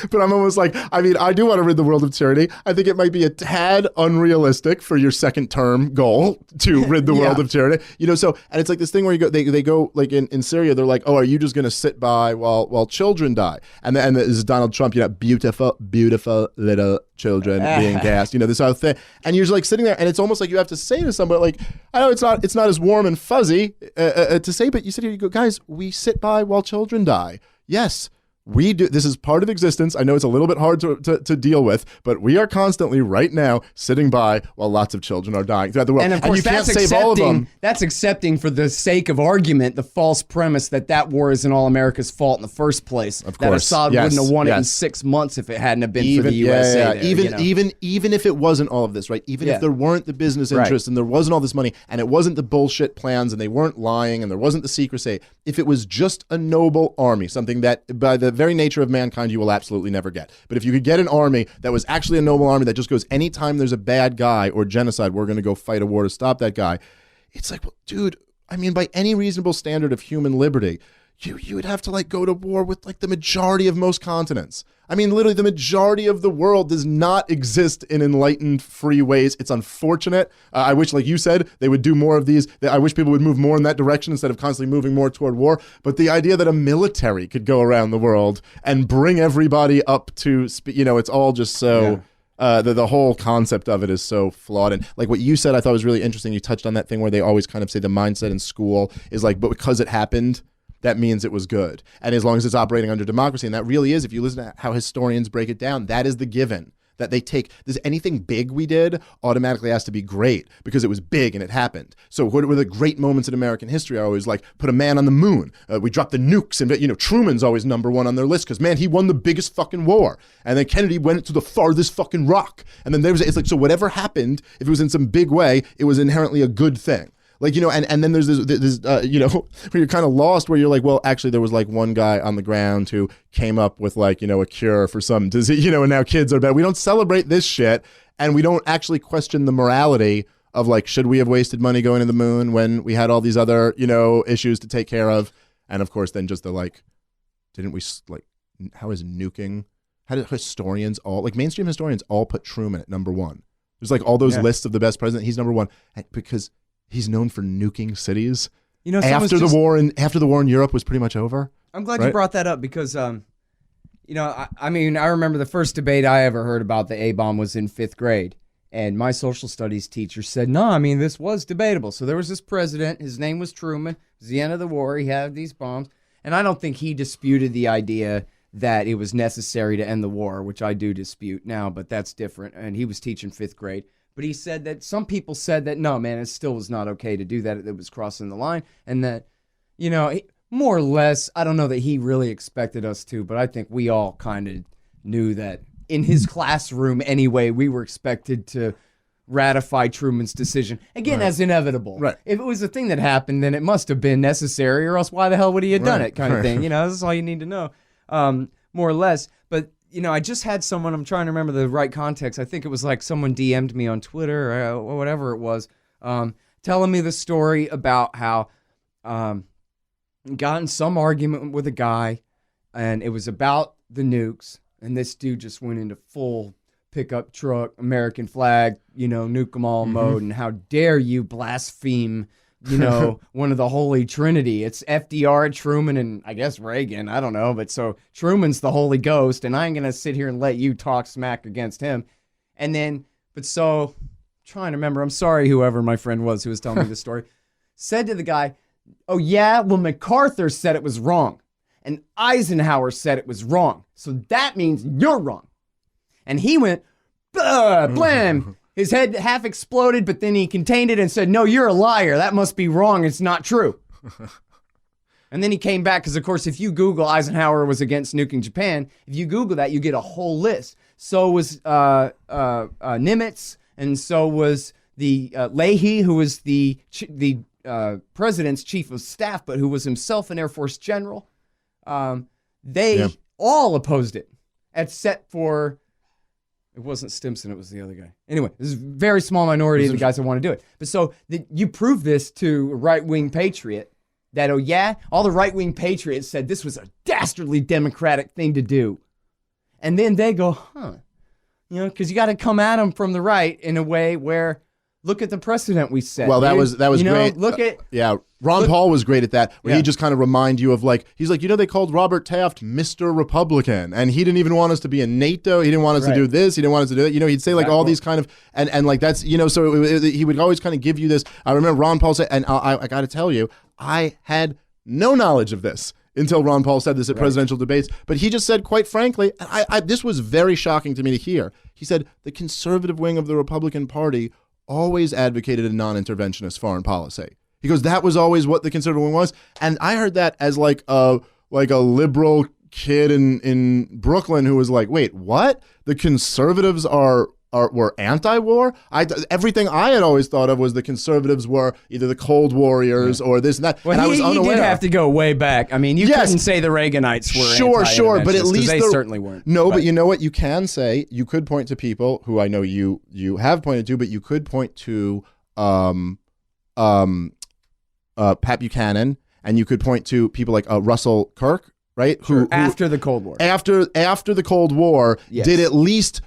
But I'm almost like, I do want to rid the world of tyranny. I think it might be a tad unrealistic for your second term goal to rid the world of tyranny. So, and it's like this thing where they go like in Syria, they're like, oh, are you just going to sit by while children die? And this is Donald Trump, beautiful little children being gassed, this whole thing. And you're just like sitting there, and it's almost like you have to say to somebody, like, I know it's not as warm and fuzzy to say, but you sit here, you go, guys, we sit by while children die. Yes. We do. This is part of existence. I know it's a little bit hard to deal with, but we are constantly right now sitting by while lots of children are dying throughout the world. And of course, you can't save all of them. That's accepting for the sake of argument the false premise that war isn't all America's fault in the first place. Of course, that Assad wouldn't have won it in 6 months if it hadn't have been for the USA. Even if it wasn't all of this, right? Even if there weren't the business interests and there wasn't all this money and it wasn't the bullshit plans and they weren't lying and there wasn't the secrecy, if it was just a noble army, something that by the very nature of mankind you will absolutely never get. But if you could get an army that was actually a noble army that just goes, anytime there's a bad guy or genocide, we're going to go fight a war to stop that guy. It's like, well, dude, by any reasonable standard of human liberty, you would have to like go to war with like the majority of most continents. Literally the majority of the world does not exist in enlightened, free ways. It's unfortunate. I wish, like you said, they would do more of these. I wish people would move more in that direction instead of constantly moving more toward war. But the idea that a military could go around the world and bring everybody up to, it's all just so... Yeah. The whole concept of it is so flawed. And like what you said, I thought was really interesting. You touched on that thing where they always kind of say the mindset in school is like, but because it happened, that means it was good. And as long as it's operating under democracy, and that really is, if you listen to how historians break it down, that is the given. That they take, does anything big we did automatically has to be great because it was big and it happened. So what were the great moments in American history? I always like put a man on the moon. We dropped the nukes, and Truman's always number one on their list because man, he won the biggest fucking war. And then Kennedy went to the farthest fucking rock. And then it's like, so whatever happened, if it was in some big way, it was inherently a good thing. Like, and then there's this where you're kind of lost, where you're like, well, actually there was like one guy on the ground who came up with like, a cure for some disease, and now kids are bad. We don't celebrate this shit, and we don't actually question the morality of like, should we have wasted money going to the moon when we had all these other, issues to take care of? And of course, then just the like, didn't we like, how did historians all, like mainstream historians all put Truman at number one? There's like all those lists of the best president. He's number one because he's known for nuking cities. After the war in Europe was pretty much over. I'm glad you brought that up because, I remember the first debate I ever heard about the A-bomb was in 5th grade. And my social studies teacher said, no, this was debatable. So there was this president. His name was Truman. It was the end of the war. He had these bombs. And I don't think he disputed the idea that it was necessary to end the war, which I do dispute now, but that's different. And he was teaching 5th grade. But he said that some people said that, no, man, it still was not okay to do that. It was crossing the line. And that, more or less, I don't know that he really expected us to, but I think we all kind of knew that in his classroom anyway, we were expected to ratify Truman's decision. Again, as inevitable. Right. If it was a thing that happened, then it must have been necessary, or else why the hell would he have done it, kind of thing. This is all you need to know, more or less. But, I just had someone, I'm trying to remember the right context. I think it was like someone DM'd me on Twitter or whatever it was, telling me the story about how got in some argument with a guy, and it was about the nukes. And this dude just went into full pickup truck, American flag, nuke 'em all mode. And how dare you blaspheme, one of the Holy Trinity. It's FDR, Truman, and I guess Reagan. I don't know. But so Truman's the Holy Ghost, and I ain't going to sit here and let you talk smack against him. And then, trying to remember, I'm sorry, whoever my friend was who was telling me this story, said to the guy, oh, yeah, well, MacArthur said it was wrong. And Eisenhower said it was wrong. So that means you're wrong. And he went, blam. His head half exploded, but then he contained it and said, no, you're a liar. That must be wrong. It's not true. And then he came back because, of course, if you Google Eisenhower was against nuking Japan, if you Google that, you get a whole list. So was Nimitz, and so was the Leahy, who was the president's chief of staff, but who was himself an Air Force general. They all opposed it, except for, it wasn't Stimson, it was the other guy. Anyway, this is a very small minority of the guys that want to do it. But so you prove this to a right-wing patriot, that, all the right-wing patriots said this was a dastardly democratic thing to do. And then they go, because you got to come at them from the right in a way where, look at the precedent we set. Well, that was great. Look at Ron Paul was great at that, where he just kind of remind you of like, he's like, they called Robert Taft Mr. Republican, and he didn't even want us to be in NATO. He didn't want us to do this. He didn't want us to do that. He'd say like all these kind of, and like that's, so he would always kind of give you this. I remember Ron Paul said, and I got to tell you, I had no knowledge of this until Ron Paul said this at presidential debates. But he just said, quite frankly, this was very shocking to me to hear. He said, the conservative wing of the Republican Party always advocated a non-interventionist foreign policy. He goes, that was always what the conservative wing was. And I heard that as like a liberal kid in Brooklyn who was like, wait, what? The conservatives were anti-war? Everything I had always thought of was the conservatives were either the Cold Warriors or this and that. Well, and I was unaware. He did have to go way back. You couldn't say the Reaganites were sure, but at least they certainly weren't. No, but you know what? You can say, you could point to people who I know you have pointed to, but you could point to Pat Buchanan, and you could point to people like Russell Kirk, right? Who after the Cold War. After the Cold War, did at least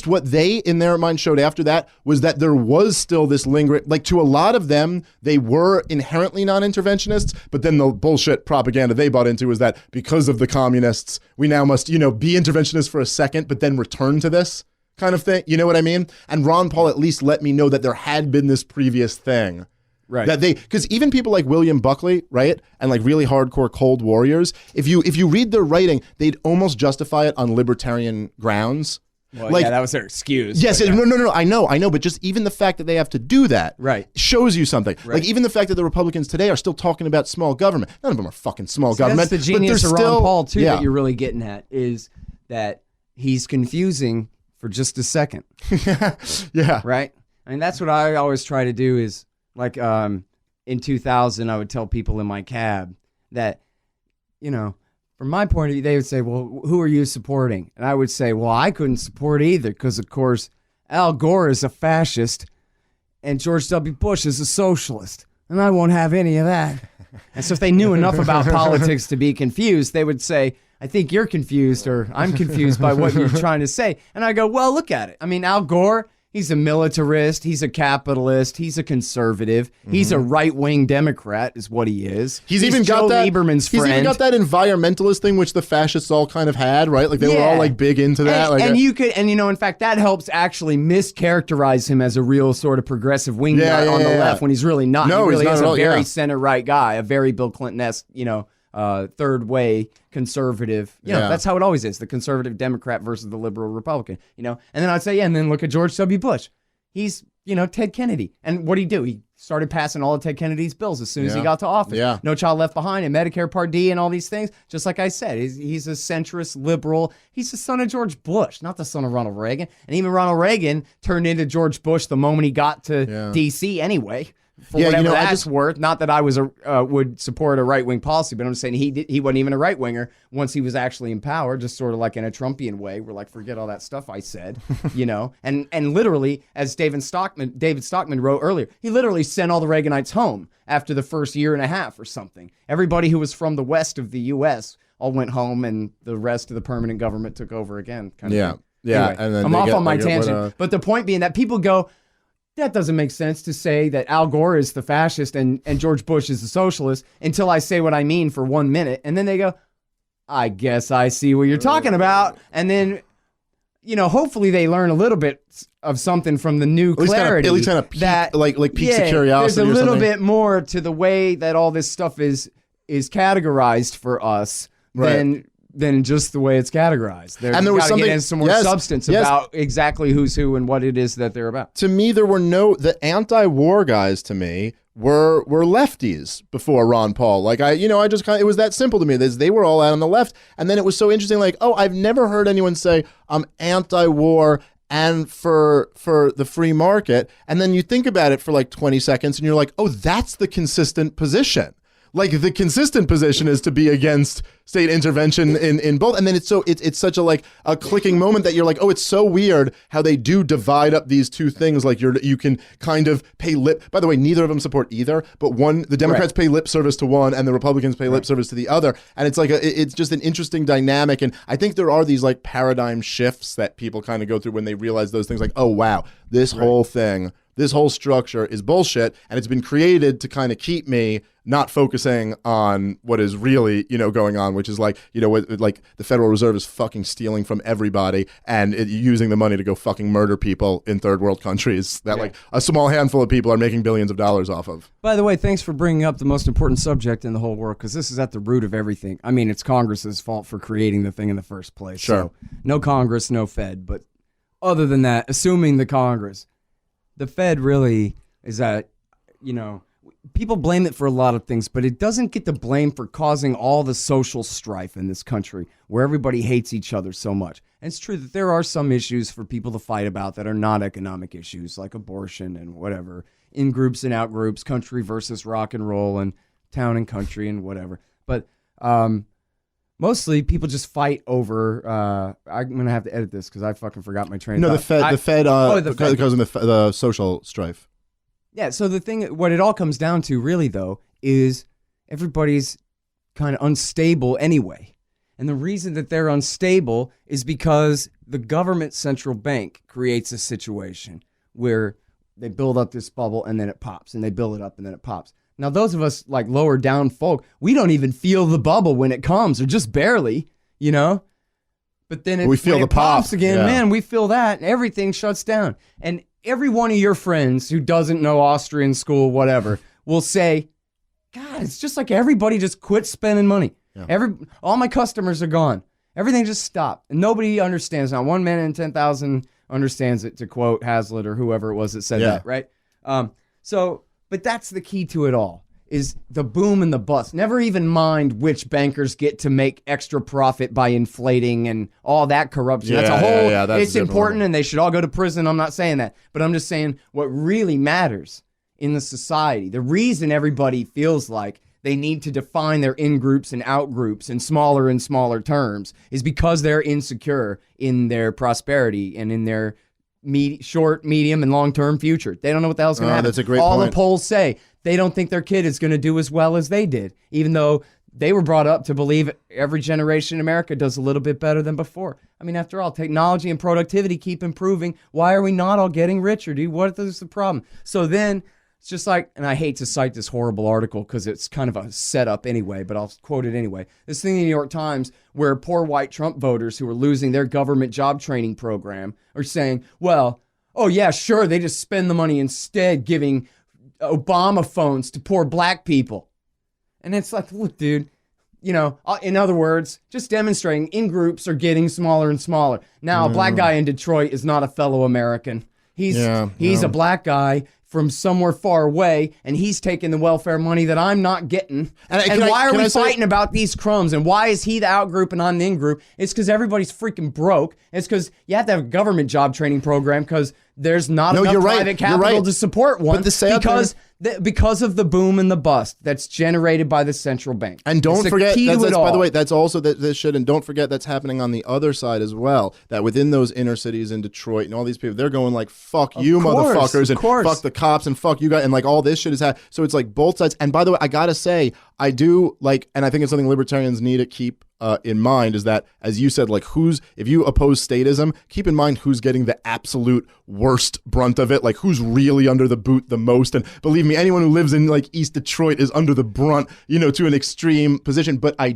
what they in their mind showed after that was that there was still this lingering, like to a lot of them, they were inherently non-interventionists, but then the bullshit propaganda they bought into was that because of the communists, we now must, be interventionists for a second, but then return to this kind of thing. You know what I mean? And Ron Paul at least let me know that there had been this previous thing. Right. That because even people like William Buckley, right, and like really hardcore Cold Warriors, if you read their writing, they'd almost justify it on libertarian grounds. Well, that was their excuse. Yes, no, I know, but just even the fact that they have to do that, shows you something. Right. Like even the fact that the Republicans today are still talking about small government. None of them are fucking small government. That's the genius of Ron Paul too that you're really getting at, is that he's confusing for just a second. Yeah. Right. That's what I always try to do is. Like, in 2000, I would tell people in my cab that, from my point of view, they would say, well, who are you supporting? And I would say, well, I couldn't support either because, of course, Al Gore is a fascist and George W. Bush is a socialist, and I won't have any of that. And so if they knew enough about politics to be confused, they would say, I think you're confused, or I'm confused by what you're trying to say. And I go, well, look at it. I mean, Al Gore, he's a militarist, he's a capitalist, he's a conservative, he's a right-wing Democrat is what he is. He's even got Joe that Lieberman's He's friend. even got that environmentalist thing, which the fascists all kind of had, right? Like they were all like big into that. In fact, that helps actually mischaracterize him as a real sort of progressive wing guy on the left when he's really not. No, he really he's not is at all, a very center-right guy, a very Bill Clinton-esque, third way conservative. That's how it always is. The conservative Democrat versus the liberal Republican, And then I'd say, and then look at George W. Bush. He's, Ted Kennedy. And what did he do? He started passing all of Ted Kennedy's bills as soon as he got to office. Yeah. No Child Left Behind and Medicare Part D and all these things. Just like I said, he's a centrist liberal. He's the son of George Bush, not the son of Ronald Reagan. And even Ronald Reagan turned into George Bush the moment he got to D.C. anyway. For whatever that's worth. Not that I would support a right-wing policy, but I'm saying he wasn't even a right-winger once he was actually in power, just sort of like in a Trumpian way. We're like, forget all that stuff I said, And literally, as David Stockman wrote earlier, he literally sent all the Reaganites home after the first year and a half or something. Everybody who was from the west of the U.S. all went home, and the rest of the permanent government took over again. Kind of thing. Anyway, and then I'm off on my tangent, but the point being that people go, that doesn't make sense to say that Al Gore is the fascist and George Bush is the socialist until I say what I mean for 1 minute. And then they go, I guess I see what you're talking about. And then, hopefully they learn a little bit of something from the new clarity. At least kind of piques the curiosity. There's a little bit more to the way that all this stuff is categorized for us than just the way it's categorized. And there was something get into some more substance about exactly who's who and what it is that they're about. To me, the anti-war guys to me were lefties before Ron Paul. Like I just it was that simple to me. They were all out on the left, and then it was so interesting. Like, I've never heard anyone say I'm anti-war and for the free market. And then you think about it for like 20 seconds, and you're like, that's the consistent position. Like the consistent position is to be against state intervention in both, and then it's such a clicking moment that you're like, it's so weird how they do divide up these two things. Like you can kind of pay lip. By the way, neither of them support either, but the Democrats pay lip service to one, and the Republicans pay lip service to the other, and it's like it's just an interesting dynamic. And I think there are these like paradigm shifts that people kind of go through when they realize those things. Like, oh wow, this whole thing. This whole structure is bullshit, and it's been created to kind of keep me not focusing on what is really, going on, which is like the Federal Reserve is fucking stealing from everybody and using the money to go fucking murder people in third world countries that like a small handful of people are making billions of dollars off of. By the way, thanks for bringing up the most important subject in the whole world, because this is at the root of everything. I mean, it's Congress's fault for creating the thing in the first place. Sure. So, no Congress, no Fed. But other than that, assuming the Congress, the Fed really is that, people blame it for a lot of things, but it doesn't get the blame for causing all the social strife in this country where everybody hates each other so much. And it's true that there are some issues for people to fight about that are not economic issues, like abortion and whatever, in groups and out groups, country versus rock and roll, and town and country and whatever. But mostly people just fight over. I'm gonna have to edit this because I fucking forgot my train. No, the Fed goes in the social strife. Yeah. So the thing, what it all comes down to, really, though, is everybody's kind of unstable anyway, and the reason that they're unstable is because the government central bank creates a situation where they build up this bubble and then it pops, and they build it up and then it pops. Now, those of us like lower down folk, we don't even feel the bubble when it comes, or just barely, But then we feel the pops again, man, we feel that, and everything shuts down. And every one of your friends who doesn't know Austrian school, whatever, will say, God, it's just like everybody just quit spending money. Yeah. All my customers are gone. Everything just stopped. And nobody understands. Now, 1 man in 10,000 understands it, to quote Hazlitt or whoever it was that said that, right? But that's the key to it all, is the boom and the bust. Never even mind which bankers get to make extra profit by inflating and all that corruption. That's a whole, it's important and they should all go to prison. I'm not saying that. But I'm just saying what really matters in the society. The reason everybody feels like they need to define their in-groups and out-groups in smaller and smaller terms is because they're insecure in their prosperity and in their short, medium, and long-term future. They don't know what the hell's going to happen. That's a great All point. the polls say they don't think their kid is going to do as well as they did, even though they were brought up to believe every generation in America does a little bit better than before. I mean, after all, technology and productivity keep improving. Why are we not all getting richer, dude? What is the problem? So then it's just like, and I hate to cite this horrible article because it's kind of a setup anyway, but I'll quote it anyway. This thing in the New York Times where poor white Trump voters who are losing their government job training program are saying, well, oh yeah, sure, they just spend the money instead giving Obama phones to poor black people. And it's like, look, dude, you know, in other words, just demonstrating in-groups are getting smaller and smaller. Now, a black guy in Detroit is not a fellow American. He's a black guy from somewhere far away, and he's taking the welfare money that I'm not getting. And why are we fighting about these crumbs? And why is he the out-group and I'm the in-group? It's because everybody's freaking broke. It's because you have to have a government job training program because there's not enough private capital to support one. Because of the boom and the bust that's generated by the central bank. And don't forget, by the way, that's also this shit, and don't forget that's happening on the other side as well, that within those inner cities in Detroit and all these people, they're going like, fuck you motherfuckers, and fuck the cops, and fuck you guys, and like all this shit is happening. So it's like both sides. And by the way, I gotta say, I do like, and I think it's something libertarians need to keep in mind, is that, as you said, like if you oppose statism, keep in mind who's getting the absolute worst brunt of it, like who's really under the boot the most. And believe me, anyone who lives in like East Detroit is under the brunt, you know, to an extreme position. But I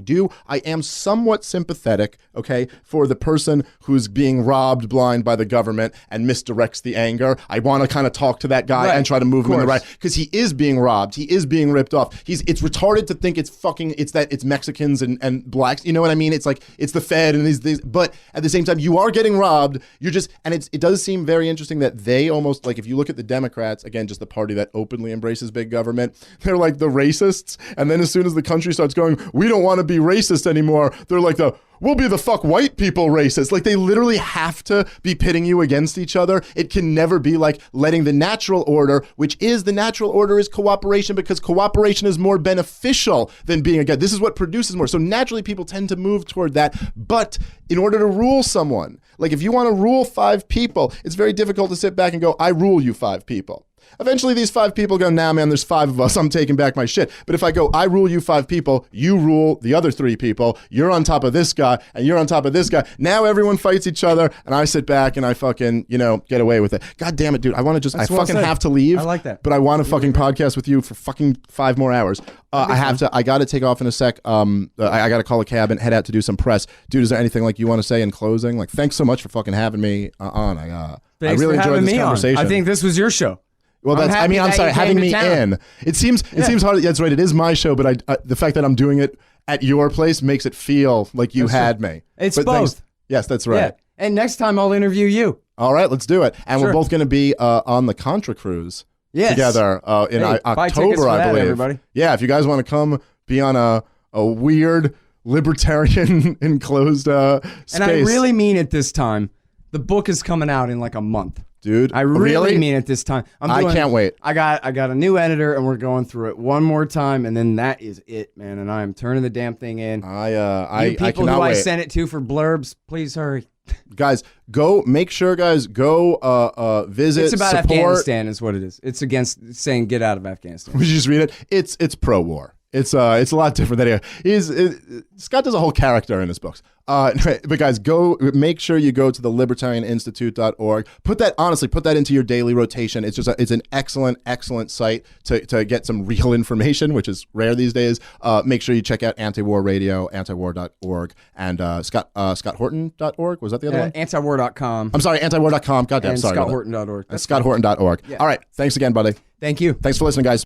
am somewhat sympathetic, okay, for the person who's being robbed blind by the government and misdirects the anger. I want to kind of talk to that guy and try to move him in the right, because he is being robbed, he is being ripped off. It's retarded to think it's Mexicans and blacks. You know what I mean? It's like it's the Fed and these, but at the same time, you are getting robbed. It does seem very interesting that they almost, like, if you look at the Democrats, again, just the party that openly embraces big government, they're like the racists. And then as soon as the country starts going, we don't want to be racist anymore, they're like we'll be the fuck white people racist. Like, they literally have to be pitting you against each other. It can never be like letting the natural order, which is the natural order is cooperation, because cooperation is more beneficial than being against. This is what produces more. So naturally people tend to move toward that. But in order to rule someone, like if you want to rule 5 people, it's very difficult to sit back and go, I rule you 5 people. Eventually these 5 people go, nah, man, there's 5 of us, I'm taking back my shit. But if I go, I rule you 5 people, you rule the other 3 people, you're on top of this guy, and you're on top of this guy. Now everyone fights each other, and I sit back and I fucking, get away with it. God damam it, dude. I fucking have to leave. I like that. But I want to fucking podcast with you for fucking 5 more hours. I got to take off in a sec. I got to call a cab and head out to do some press. Dude, is there anything like you want to say in closing? Like, thanks so much for fucking having me on. I really enjoyed this conversation. I think this was your show. Well, I'm sorry, having me in. It seems hard. That's right. It is my show, but the fact that I'm doing it at your place makes it feel like you had me. It's both. Yes, that's right. Yeah. And next time I'll interview you. All right, let's do it. And we're both going to be on the Contra Cruise together in October, I believe. Everybody. Yeah, if you guys want to come be on a weird libertarian enclosed space. And I really mean it this time. The book is coming out in like a month. Dude, I really mean it this time. I can't wait. I got a new editor, and we're going through it one more time, and then that is it, man. And I am turning the damn thing in. I people cannot who wait. I sent it to for blurbs, please hurry. Guys, make sure go visit. It's about support. Afghanistan, is what it is. It's against saying get out of Afghanistan. Would you just read it? It's pro-war. It's a lot different than Scott does a whole character in his books. But guys, make sure you go to the libertarianinstitute.org. Put that into your daily rotation. It's an excellent site to get some real information, which is rare these days. Make sure you check out Anti-War Radio, antiwar.org, and scotthorton.org. Was that the other one? Antiwar.com. I'm sorry, antiwar.com. Goddamn, and sorry. scotthorton.org. Scotthorton.org. Yeah. All right. Thanks again, buddy. Thank you. Thanks for listening, guys.